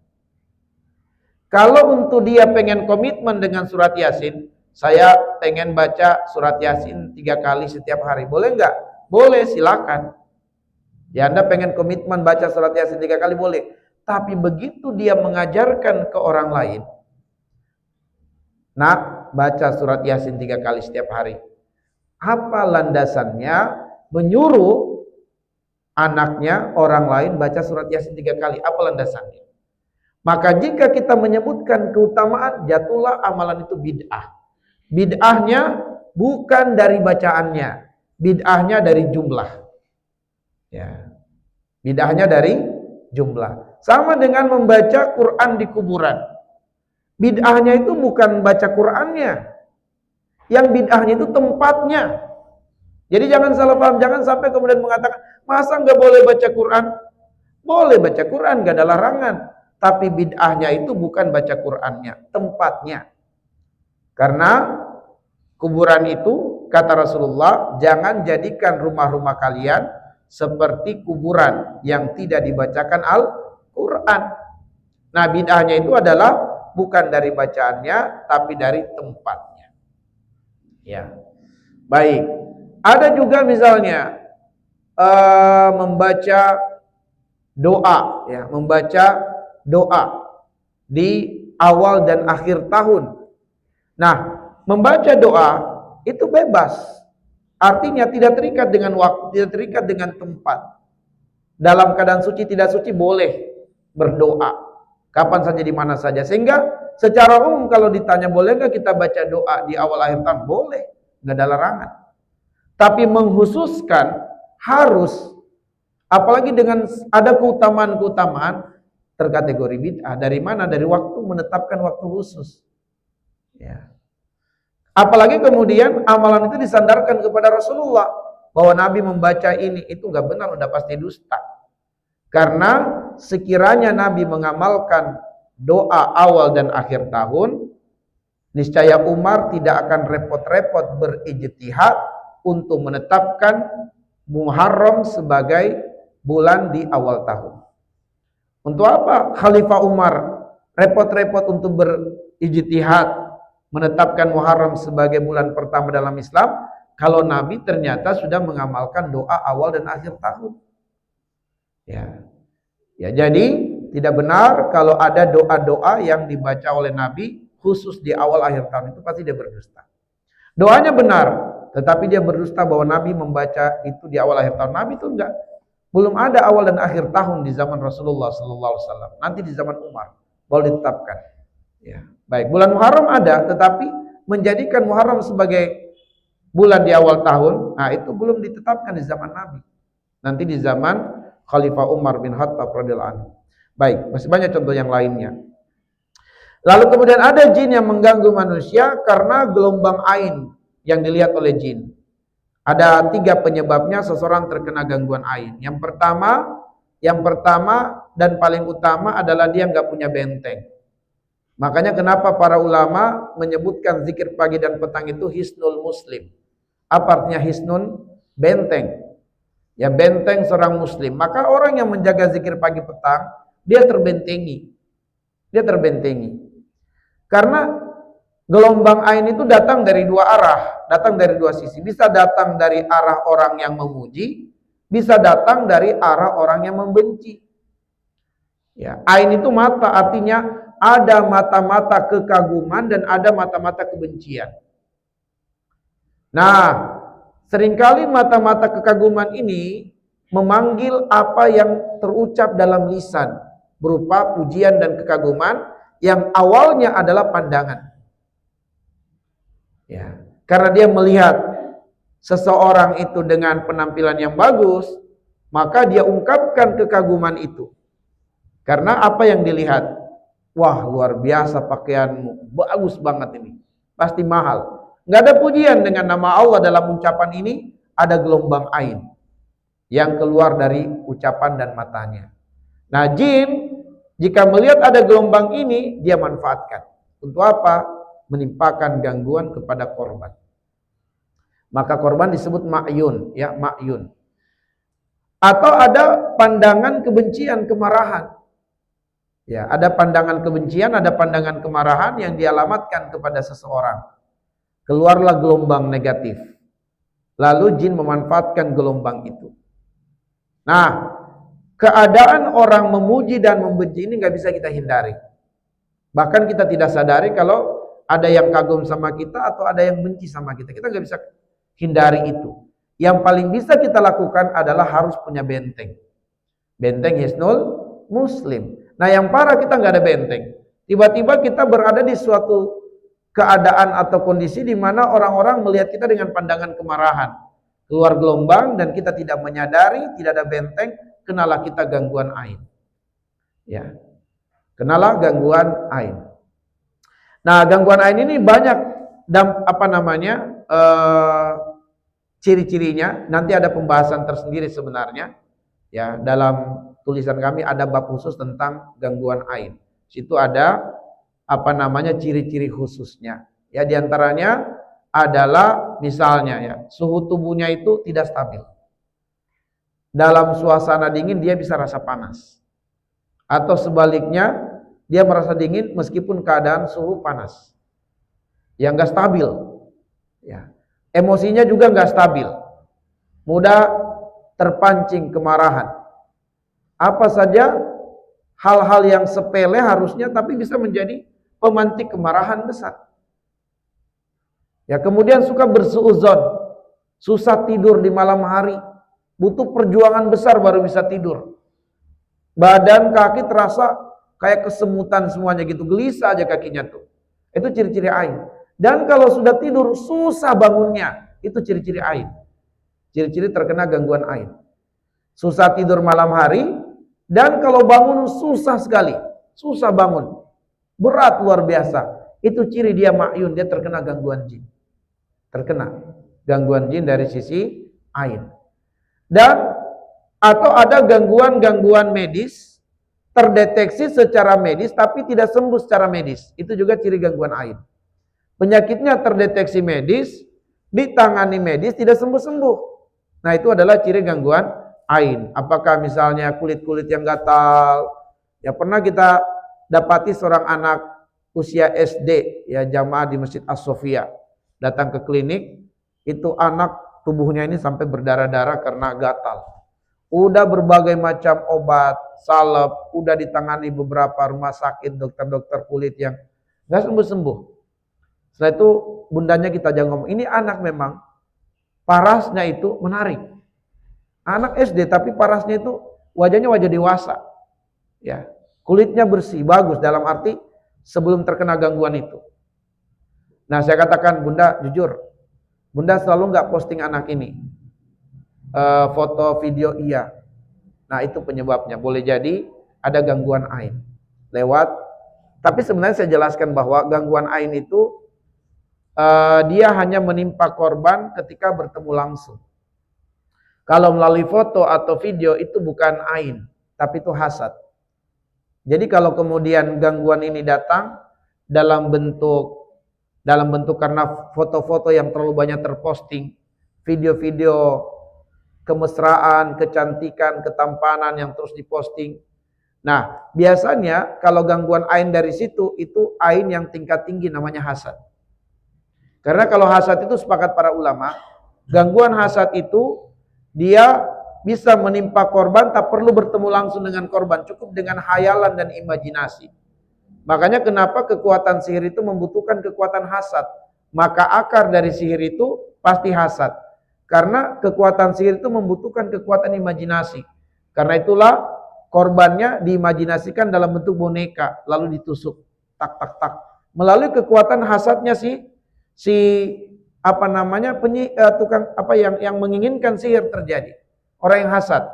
Kalau untuk dia pengen komitmen dengan surat Yasin, saya pengen baca surat Yasin 3 kali setiap hari, boleh enggak? Boleh, silakan. Ya, Anda pengen komitmen baca surat Yasin 3 kali, boleh. Tapi begitu dia mengajarkan ke orang lain, nak, baca surat Yasin 3 kali setiap hari. Apa landasannya menyuruh anaknya, orang lain baca surat Yasin 3 kali? Apa landasannya? Maka jika kita menyebutkan keutamaan, jatuhlah amalan itu bid'ah. Bid'ahnya bukan dari bacaannya, bid'ahnya dari jumlah. Ya. Bid'ahnya dari jumlah. Sama dengan membaca Quran di kuburan. Bid'ahnya itu bukan baca Qurannya. Yang bid'ahnya itu tempatnya. Jadi jangan salah paham, jangan sampai kemudian mengatakan, masa nggak boleh baca Quran? Boleh baca Quran, nggak ada larangan. Tapi bid'ahnya itu bukan baca Qurannya, tempatnya. Karena kuburan itu, kata Rasulullah, jangan jadikan rumah-rumah kalian seperti kuburan yang tidak dibacakan Al-Quran. Nah, bid'ahnya itu adalah bukan dari bacaannya, tapi dari tempatnya. Ya, baik. Ada juga misalnya membaca doa, ya, membaca doa di awal dan akhir tahun. Nah, membaca doa itu bebas. Artinya tidak terikat dengan waktu, tidak terikat dengan tempat. Dalam keadaan suci, tidak suci, boleh berdoa kapan saja, di mana saja. Sehingga secara umum kalau ditanya boleh nggak kita baca doa di awal akhir tahun, boleh, nggak ada larangan. Tapi menghususkan harus, apalagi dengan ada keutamaan-keutamaan, terkategori bid'ah. Dari mana? Dari waktu, menetapkan waktu khusus. Ya. Apalagi kemudian amalan itu disandarkan kepada Rasulullah, bahwa Nabi membaca ini, itu nggak benar, udah pasti dusta. Karena sekiranya Nabi mengamalkan doa awal dan akhir tahun, niscaya Umar tidak akan repot-repot berijtihad untuk menetapkan Muharram sebagai bulan di awal tahun. Untuk apa Khalifah Umar repot-repot untuk berijtihad menetapkan Muharram sebagai bulan pertama dalam Islam, kalau Nabi ternyata sudah mengamalkan doa awal dan akhir tahun? Ya, jadi tidak benar kalau ada doa-doa yang dibaca oleh Nabi khusus di awal akhir tahun, itu pasti dia berdusta. Doanya benar, tetapi dia berdusta bahwa Nabi membaca itu di awal akhir tahun. Nabi itu enggak, belum ada awal dan akhir tahun di zaman Rasulullah SAW. Nanti di zaman Umar baru ditetapkan. Ya, baik, bulan Muharram ada, tetapi menjadikan Muharram sebagai bulan di awal tahun, nah itu belum ditetapkan di zaman Nabi. Nanti di zaman Khalifah Umar bin Khattab radhiyallahu anhu. Baik, masih banyak contoh yang lainnya. Lalu kemudian ada jin yang mengganggu manusia karena gelombang ain yang dilihat oleh jin. Ada 3 penyebabnya seseorang terkena gangguan ain. Yang pertama dan paling utama adalah dia nggak punya benteng. Makanya kenapa para ulama menyebutkan zikir pagi dan petang itu hisnul muslim. Apa artinya hisnun? Benteng. Ya, benteng seorang muslim. Maka orang yang menjaga zikir pagi petang, dia terbentengi. Dia terbentengi. Karena gelombang ain itu datang dari 2 arah, datang dari 2 sisi. Bisa datang dari arah orang yang memuji, bisa datang dari arah orang yang membenci. Ya, ain itu mata, artinya ada mata-mata kekaguman dan ada mata-mata kebencian. Nah, seringkali mata-mata kekaguman ini memanggil apa yang terucap dalam lisan berupa pujian dan kekaguman yang awalnya adalah pandangan. Ya, karena dia melihat seseorang itu dengan penampilan yang bagus, maka dia ungkapkan kekaguman itu. Karena apa yang dilihat? Wah, luar biasa pakaianmu, bagus banget ini, pasti mahal. Nggak ada pujian dengan nama Allah dalam ucapan ini, ada gelombang ain yang keluar dari ucapan dan matanya. Nah, jin jika melihat ada gelombang ini, dia manfaatkan. Untuk apa? Menimpakan gangguan kepada korban. Maka korban disebut ma'yun, ya, ma'yun. Atau ada pandangan kebencian, kemarahan. Ya, ada pandangan kebencian, ada pandangan kemarahan yang dialamatkan kepada seseorang. Keluarlah gelombang negatif. Lalu jin memanfaatkan gelombang itu. Nah, keadaan orang memuji dan membenci ini nggak bisa kita hindari. Bahkan kita tidak sadari kalau ada yang kagum sama kita atau ada yang benci sama kita. Kita nggak bisa hindari itu. Yang paling bisa kita lakukan adalah harus punya benteng. Benteng hisnul muslim. Nah, yang parah kita nggak ada benteng. Tiba-tiba kita berada di suatu keadaan atau kondisi di mana orang-orang melihat kita dengan pandangan kemarahan. Keluar gelombang dan kita tidak menyadari, tidak ada benteng, kenalah kita gangguan ain. Ya. Kenalah gangguan ain. Nah, gangguan ain ini banyak ciri-cirinya. Nanti ada pembahasan tersendiri sebenarnya. Ya, dalam tulisan kami ada bab khusus tentang gangguan ain. Situ ada ciri-ciri khususnya. Ya, diantaranya adalah misalnya ya, suhu tubuhnya itu tidak stabil. Dalam suasana dingin dia bisa rasa panas. Atau sebaliknya, dia merasa dingin meskipun keadaan suhu panas. Yang enggak stabil. Ya. Emosinya juga enggak stabil. Mudah terpancing kemarahan. Apa saja hal-hal yang sepele harusnya tapi bisa menjadi pemantik kemarahan besar. Ya, kemudian suka bersuudzon, susah tidur di malam hari, butuh perjuangan besar baru bisa tidur. Badan kaki terasa kayak kesemutan semuanya gitu, gelisah aja kakinya tuh. Itu ciri-ciri ain. Dan kalau sudah tidur susah bangunnya, itu ciri-ciri ain. Ciri-ciri terkena gangguan ain. Susah tidur malam hari, dan kalau bangun susah sekali, susah bangun. Berat luar biasa. Itu ciri dia ma'yun, dia terkena gangguan jin. Terkena gangguan jin dari sisi ain. Dan atau ada gangguan-gangguan medis terdeteksi secara medis tapi tidak sembuh secara medis. Itu juga ciri gangguan ain. Penyakitnya terdeteksi medis, ditangani medis tidak sembuh-sembuh. Nah, itu adalah ciri gangguan ain. Apakah misalnya kulit-kulit yang gatal? Ya, pernah kita dapati seorang anak usia SD, ya, jamaah di Masjid As-Sofia, datang ke klinik, itu anak tubuhnya ini sampai berdarah-darah karena gatal. Udah berbagai macam obat, salep, udah ditangani beberapa rumah sakit, dokter-dokter kulit yang nggak sembuh-sembuh. Setelah itu bundanya kita jangan ngomong, ini anak memang parasnya itu menarik. Anak SD tapi parasnya itu wajahnya wajah dewasa. Ya, kulitnya bersih, bagus dalam arti sebelum terkena gangguan itu. Nah, saya katakan, Bunda jujur, Bunda selalu nggak posting anak ini. Foto video iya. Nah, itu penyebabnya. Boleh jadi ada gangguan ain lewat. Tapi sebenarnya saya jelaskan bahwa gangguan ain itu dia hanya menimpa korban ketika bertemu langsung. Kalau melalui foto atau video itu bukan ain, tapi itu hasad. Jadi kalau kemudian gangguan ini datang dalam bentuk karena foto-foto yang terlalu banyak terposting, video-video kemesraan, kecantikan, ketampanan yang terus diposting. Nah, biasanya kalau gangguan ain dari situ, itu ain yang tingkat tinggi namanya hasad. Karena kalau hasad itu sepakat para ulama, gangguan hasad itu dia bisa menimpa korban tak perlu bertemu langsung dengan korban, cukup dengan hayalan dan imajinasi. Makanya kenapa kekuatan sihir itu membutuhkan kekuatan hasad. Maka akar dari sihir itu pasti hasad. Karena kekuatan sihir itu membutuhkan kekuatan imajinasi. Karena itulah korbannya diimajinasikan dalam bentuk boneka, lalu ditusuk, tak tak tak. Melalui kekuatan hasadnya tukang yang menginginkan sihir terjadi. Orang yang hasad.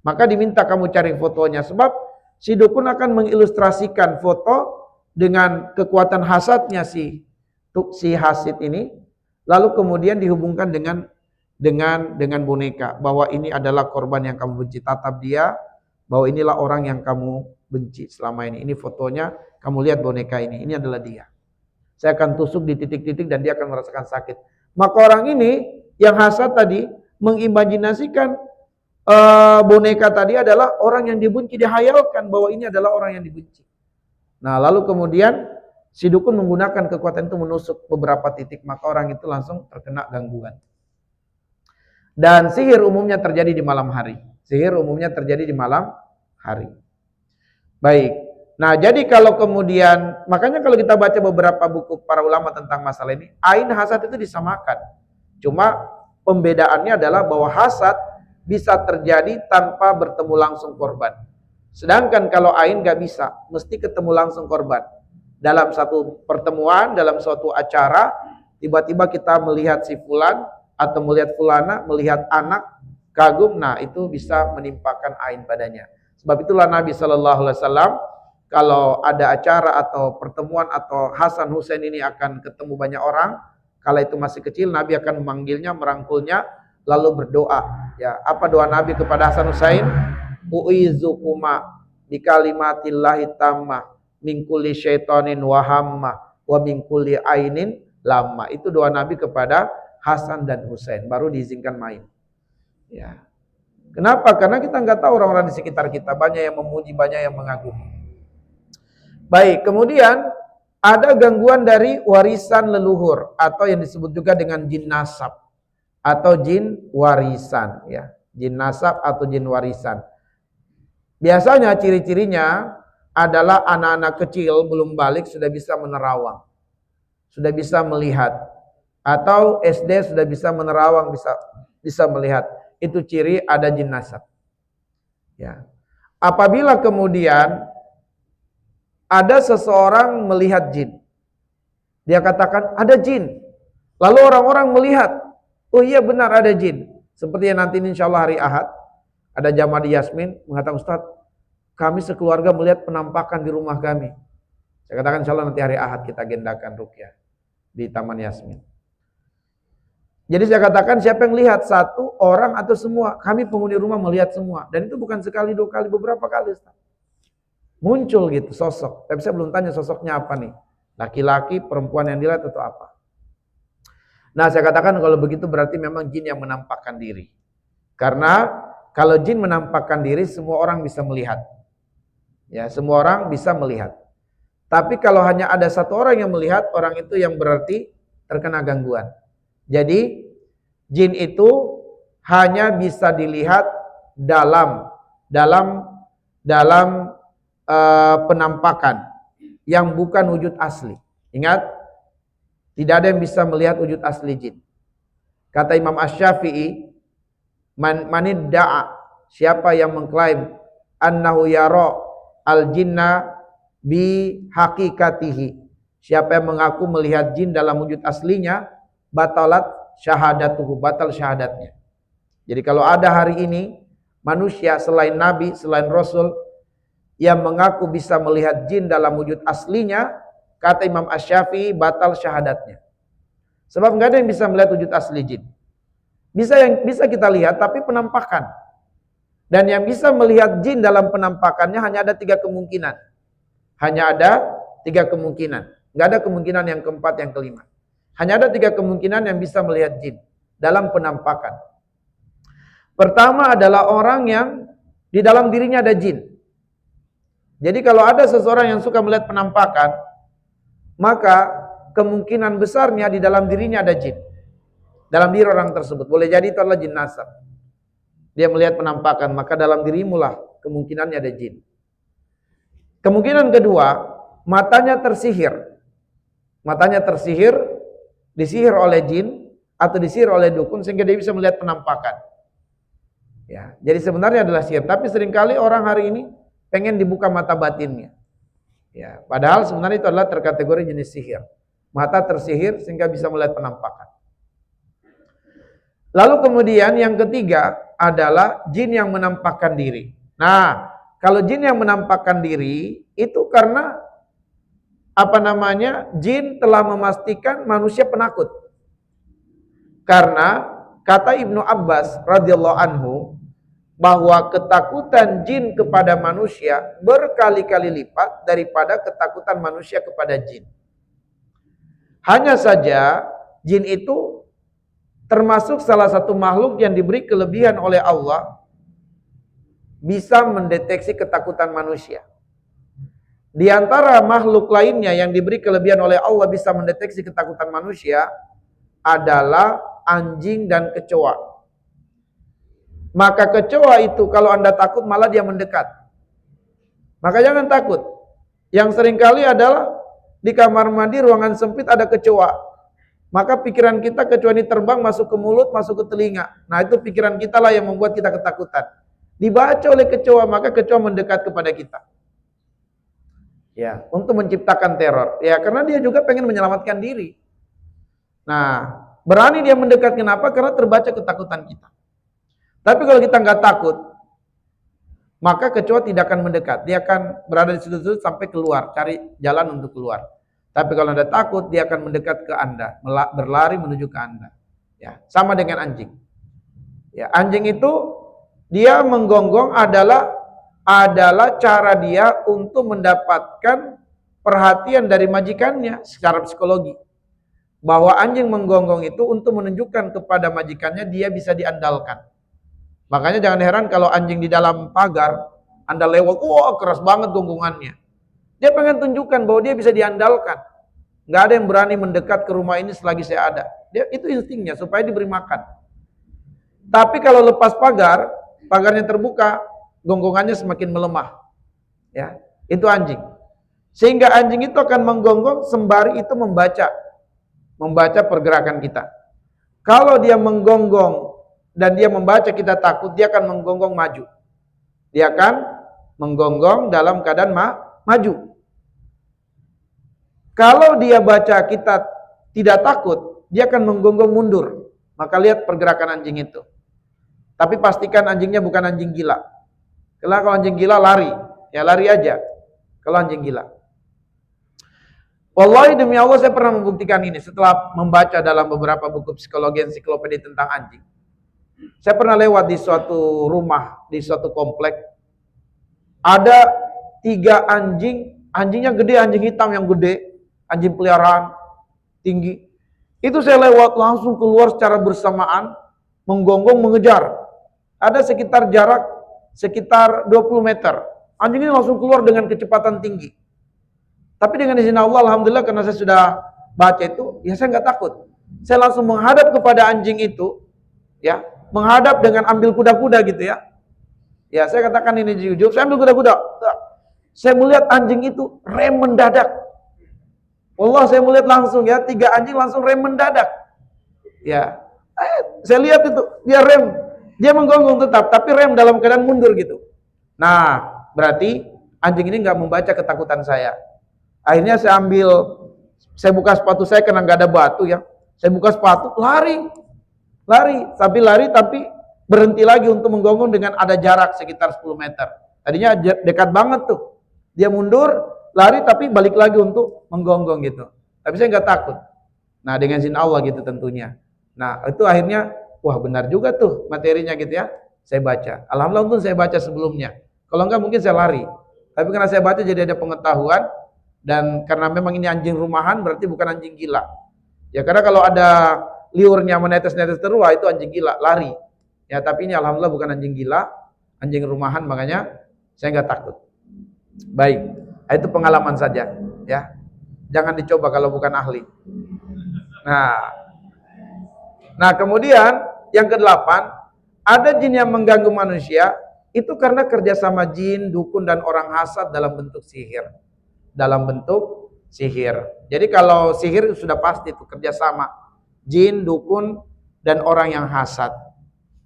Maka diminta kamu cari fotonya, sebab si dukun akan mengilustrasikan foto dengan kekuatan hasadnya si hasid ini, lalu kemudian dihubungkan dengan boneka, bahwa ini adalah korban yang kamu benci. Tatap dia, bahwa inilah orang yang kamu benci selama ini. Ini fotonya, kamu lihat boneka ini adalah dia. Saya akan tusuk di titik-titik dan dia akan merasakan sakit. Maka orang ini yang hasad tadi mengimajinasikan boneka tadi adalah orang yang dibenci, dihayalkan bahwa ini adalah orang yang dibenci. Nah, lalu kemudian si dukun menggunakan kekuatan itu menusuk beberapa titik, maka orang itu langsung terkena gangguan. Dan sihir umumnya terjadi di malam hari. Baik. Nah, jadi kalau kemudian, makanya kalau kita baca beberapa buku para ulama tentang masalah ini, ain hasad itu disamakan. Cuma pembedaannya adalah bahwa hasad bisa terjadi tanpa bertemu langsung korban. Sedangkan kalau ain gak bisa, mesti ketemu langsung korban. Dalam satu pertemuan, dalam suatu acara, tiba-tiba kita melihat si fulan atau melihat fulana, melihat anak, kagum, nah itu bisa menimpakan ain padanya. Sebab itulah Nabi SAW, kalau ada acara atau pertemuan atau Hasan Husain ini akan ketemu banyak orang, kala itu masih kecil, Nabi akan memanggilnya, merangkulnya, lalu berdoa. Ya, apa doa Nabi kepada Hasan Husain? U'izukuma bikalimatillahi tammah min kulli syaitanin wa hamma wa min kulli ainin lamma. Itu doa Nabi kepada Hasan dan Husain, baru diizinkan main. Ya. Kenapa? Karena kita nggak tahu orang-orang di sekitar kita, banyak yang memuji, banyak yang mengagumi. Baik, kemudian ada gangguan dari warisan leluhur atau yang disebut juga dengan jin nasab atau jin warisan, ya. Jin nasab atau jin warisan. Biasanya ciri-cirinya adalah anak-anak kecil belum balik sudah bisa menerawang, sudah bisa melihat, atau SD sudah bisa menerawang, bisa melihat. Itu ciri ada jin nasab. Ya. Apabila kemudian ada seseorang melihat jin, dia katakan ada jin, lalu orang-orang melihat, oh iya benar ada jin. Seperti yang nanti insya Allah hari Ahad ada jamaah di Yasmin mengatakan, Ustaz, kami sekeluarga melihat penampakan di rumah kami. Saya katakan insya Allah nanti hari Ahad kita agendakan ruqyah di Taman Yasmin. Jadi saya katakan siapa yang lihat, satu orang atau semua? Kami penghuni rumah melihat semua. Dan itu bukan sekali, dua kali, beberapa kali, Ustaz. Muncul gitu sosok. Tapi saya belum tanya sosoknya apa nih. Laki-laki, perempuan yang dilihat atau apa. Nah, saya katakan kalau begitu berarti memang jin yang menampakkan diri. Karena kalau jin menampakkan diri, semua orang bisa melihat. Ya, semua orang bisa melihat. Tapi kalau hanya ada satu orang yang melihat, orang itu yang berarti terkena gangguan. Jadi jin itu hanya bisa dilihat dalam penampakan yang bukan wujud asli. Ingat, tidak ada yang bisa melihat wujud asli jin. Kata Imam Asy-Syafi'i, manidda'a, siapa yang mengklaim annahu yara al-jinna bi haqiqatihi, siapa yang mengaku melihat jin dalam wujud aslinya, batalat syahadatuhu, batal syahadatnya. Jadi kalau ada hari ini manusia selain nabi, selain rasul yang mengaku bisa melihat jin dalam wujud aslinya, kata Imam Asy-Syafi'i batal syahadatnya. Sebab nggak ada yang bisa melihat wujud asli jin. Bisa kita lihat tapi penampakan. Dan yang bisa melihat jin dalam penampakannya hanya ada 3 kemungkinan. Hanya ada 3 kemungkinan. Nggak ada kemungkinan yang keempat, yang kelima. Hanya ada 3 kemungkinan yang bisa melihat jin dalam penampakan. Pertama adalah orang yang di dalam dirinya ada jin. Jadi kalau ada seseorang yang suka melihat penampakan, maka kemungkinan besarnya di dalam dirinya ada jin. Dalam diri orang tersebut. Boleh jadi itu adalah jin nasab. Dia melihat penampakan, maka dalam dirimu lah kemungkinannya ada jin. Kemungkinan kedua, matanya tersihir. Matanya tersihir, disihir oleh jin atau disihir oleh dukun sehingga dia bisa melihat penampakan. Ya, jadi sebenarnya adalah sihir, tapi seringkali orang hari ini pengen dibuka mata batinnya. Ya, padahal sebenarnya itu adalah terkategori jenis sihir. Mata tersihir sehingga bisa melihat penampakan. Lalu kemudian yang ketiga adalah jin yang menampakkan diri. Nah, kalau jin yang menampakkan diri itu karena jin telah memastikan manusia penakut. Karena kata Ibnu Abbas radhiyallahu anhu bahwa ketakutan jin kepada manusia berkali-kali lipat daripada ketakutan manusia kepada jin. Hanya saja jin itu termasuk salah satu makhluk yang diberi kelebihan oleh Allah bisa mendeteksi ketakutan manusia. Di antara makhluk lainnya yang diberi kelebihan oleh Allah bisa mendeteksi ketakutan manusia adalah anjing dan kecoa. Maka kecoa itu kalau Anda takut malah dia mendekat. Maka jangan takut. Yang seringkali adalah di kamar mandi ruangan sempit ada kecoa. Maka pikiran kita kecoa ini terbang masuk ke mulut, masuk ke telinga. Nah itu pikiran kita lah yang membuat kita ketakutan. Dibaca oleh kecoa, maka kecoa mendekat kepada kita. Ya, untuk menciptakan teror. Ya, karena dia juga pengen menyelamatkan diri. Nah, berani dia mendekat kenapa? Karena terbaca ketakutan kita. Tapi kalau kita nggak takut, maka kecoa tidak akan mendekat. Dia akan berada di situ sampai keluar, cari jalan untuk keluar. Tapi kalau Anda takut, dia akan mendekat ke Anda, berlari menuju ke Anda. Ya, sama dengan anjing. Ya, anjing itu dia menggonggong adalah cara dia untuk mendapatkan perhatian dari majikannya secara psikologi. Bahwa anjing menggonggong itu untuk menunjukkan kepada majikannya dia bisa diandalkan. Makanya jangan heran kalau anjing di dalam pagar, Anda lewat, wah keras banget gonggongannya. Dia pengen tunjukkan bahwa dia bisa diandalkan. Nggak ada yang berani mendekat ke rumah ini selagi saya ada. Itu instingnya supaya diberi makan. Tapi kalau lepas pagar, pagarnya terbuka, gonggongannya semakin melemah. Ya, itu anjing. Sehingga anjing itu akan menggonggong sembari itu membaca pergerakan kita. Kalau dia menggonggong dan dia membaca kita takut, dia akan menggonggong maju. Dia akan menggonggong dalam keadaan maju. Kalau dia baca kita tidak takut, dia akan menggonggong mundur. Maka lihat pergerakan anjing itu. Tapi pastikan anjingnya bukan anjing gila. Kalau anjing gila lari, ya lari aja. Kalau anjing gila. Wallahi demi Allah saya pernah membuktikan ini setelah membaca dalam beberapa buku psikologi ensiklopedia tentang anjing. Saya pernah lewat di suatu rumah, di suatu komplek. Ada 3 anjing, anjingnya gede, anjing hitam yang gede. Anjing peliharaan tinggi. Itu saya lewat langsung keluar secara bersamaan, menggonggong mengejar. Ada jarak sekitar 20 meter. Anjing ini langsung keluar dengan kecepatan tinggi. Tapi dengan izin Allah, alhamdulillah karena saya sudah baca itu, ya saya nggak takut. Saya langsung menghadap kepada anjing itu, ya, menghadap dengan ambil kuda-kuda gitu ya. Ya saya katakan ini jujur, saya ambil kuda-kuda. Saya melihat anjing itu rem mendadak. Allah saya melihat langsung ya, 3 anjing langsung rem mendadak. Ya, saya lihat itu dia rem, dia menggonggong tetap, tapi rem dalam keadaan mundur gitu. Nah, berarti anjing ini nggak membaca ketakutan saya. Akhirnya saya buka sepatu saya karena nggak ada batu ya. Saya buka sepatu, lari, tapi berhenti lagi untuk menggonggong dengan ada jarak sekitar 10 meter. Tadinya dekat banget tuh. Dia mundur, lari tapi balik lagi untuk menggonggong gitu. Tapi saya nggak takut. Nah, dengan izin Allah gitu tentunya. Nah, itu akhirnya, wah benar juga tuh materinya gitu ya. Saya baca. Alhamdulillah untung saya baca sebelumnya. Kalau enggak mungkin saya lari. Tapi karena saya baca jadi ada pengetahuan. Dan karena memang ini anjing rumahan berarti bukan anjing gila. Ya karena kalau ada liurnya menetes-netes terus, wah itu anjing gila, lari. Ya tapi ini alhamdulillah bukan anjing gila, anjing rumahan, makanya saya nggak takut. Baik, itu pengalaman saja ya. Jangan dicoba kalau bukan ahli. Nah kemudian yang kedelapan, ada jin yang mengganggu manusia itu karena kerjasama jin, dukun dan orang hasad dalam bentuk sihir. Dalam bentuk sihir. Jadi kalau sihir sudah pasti itu kerjasama jin, dukun dan orang yang hasad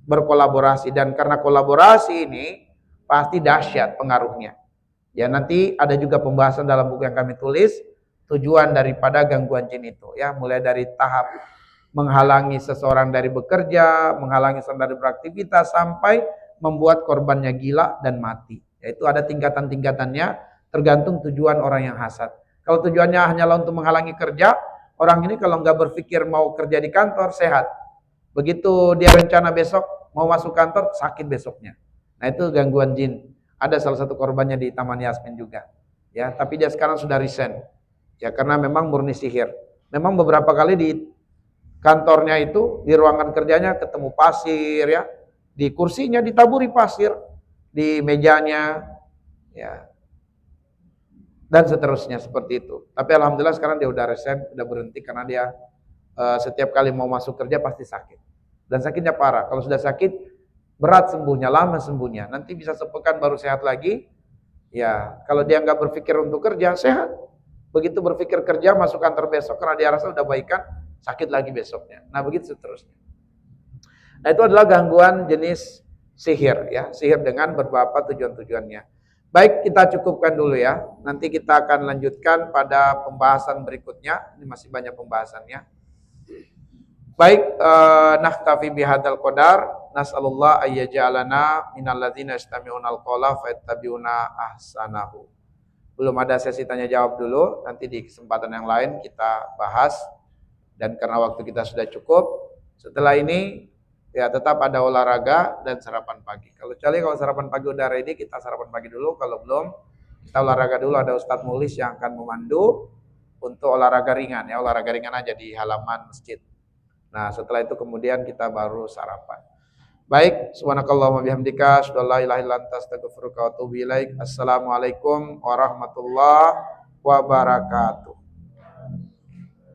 berkolaborasi, dan karena kolaborasi ini pasti dahsyat pengaruhnya. Ya nanti ada juga pembahasan dalam buku yang kami tulis tujuan daripada gangguan jin itu ya, mulai dari tahap menghalangi seseorang dari bekerja, menghalangi seseorang dari beraktivitas sampai membuat korbannya gila dan mati. Yaitu ada tingkatan-tingkatannya tergantung tujuan orang yang hasad. Kalau tujuannya hanyalah untuk menghalangi kerja, orang ini kalau nggak berpikir mau kerja di kantor sehat. Begitu dia rencana besok mau masuk kantor sakit besoknya. Nah itu gangguan jin. Ada salah satu korbannya di Taman Yasmin juga. Ya, tapi dia sekarang sudah resign. Ya karena memang murni sihir. Memang beberapa kali di kantornya itu, di ruangan kerjanya ketemu pasir ya. Di kursinya ditaburi pasir, di mejanya ya. Dan seterusnya seperti itu. Tapi alhamdulillah sekarang dia udah resign, udah berhenti karena dia setiap kali mau masuk kerja pasti sakit. Dan sakitnya parah. Kalau sudah sakit berat sembuhnya, lama sembuhnya. Nanti bisa sepekan baru sehat lagi. Ya, kalau dia nggak berpikir untuk kerja, sehat. Begitu berpikir kerja, masuk kantor besok karena dia rasa udah baikan, sakit lagi besoknya. Nah, begitu seterusnya. Nah, itu adalah gangguan jenis sihir ya, sihir dengan beberapa tujuan-tujuannya. Baik, kita cukupkan dulu ya. Nanti kita akan lanjutkan pada pembahasan berikutnya. Ini masih banyak pembahasannya. Baik, naktafi bihadzal qadar. Nas'alullah ayyaj'alana minal ladzina yastami'unal qawla fayattabi'una ahsanahu. Belum ada sesi tanya jawab dulu, nanti di kesempatan yang lain kita bahas. Dan karena waktu kita sudah cukup, setelah ini ya tetap ada olahraga dan sarapan pagi. Kalau sarapan pagi udah ready, kita sarapan pagi dulu. Kalau belum, kita olahraga dulu. Ada Ustadz Mulis yang akan memandu untuk olahraga ringan ya, olahraga ringan aja di halaman masjid. Nah, setelah itu kemudian kita baru sarapan. Baik, subhanakallahumma bihamdika, asyhadu an la ilaha illa anta, astaghfiruka wa atubu ilaik. Assalamualaikum warahmatullahi wabarakatuh.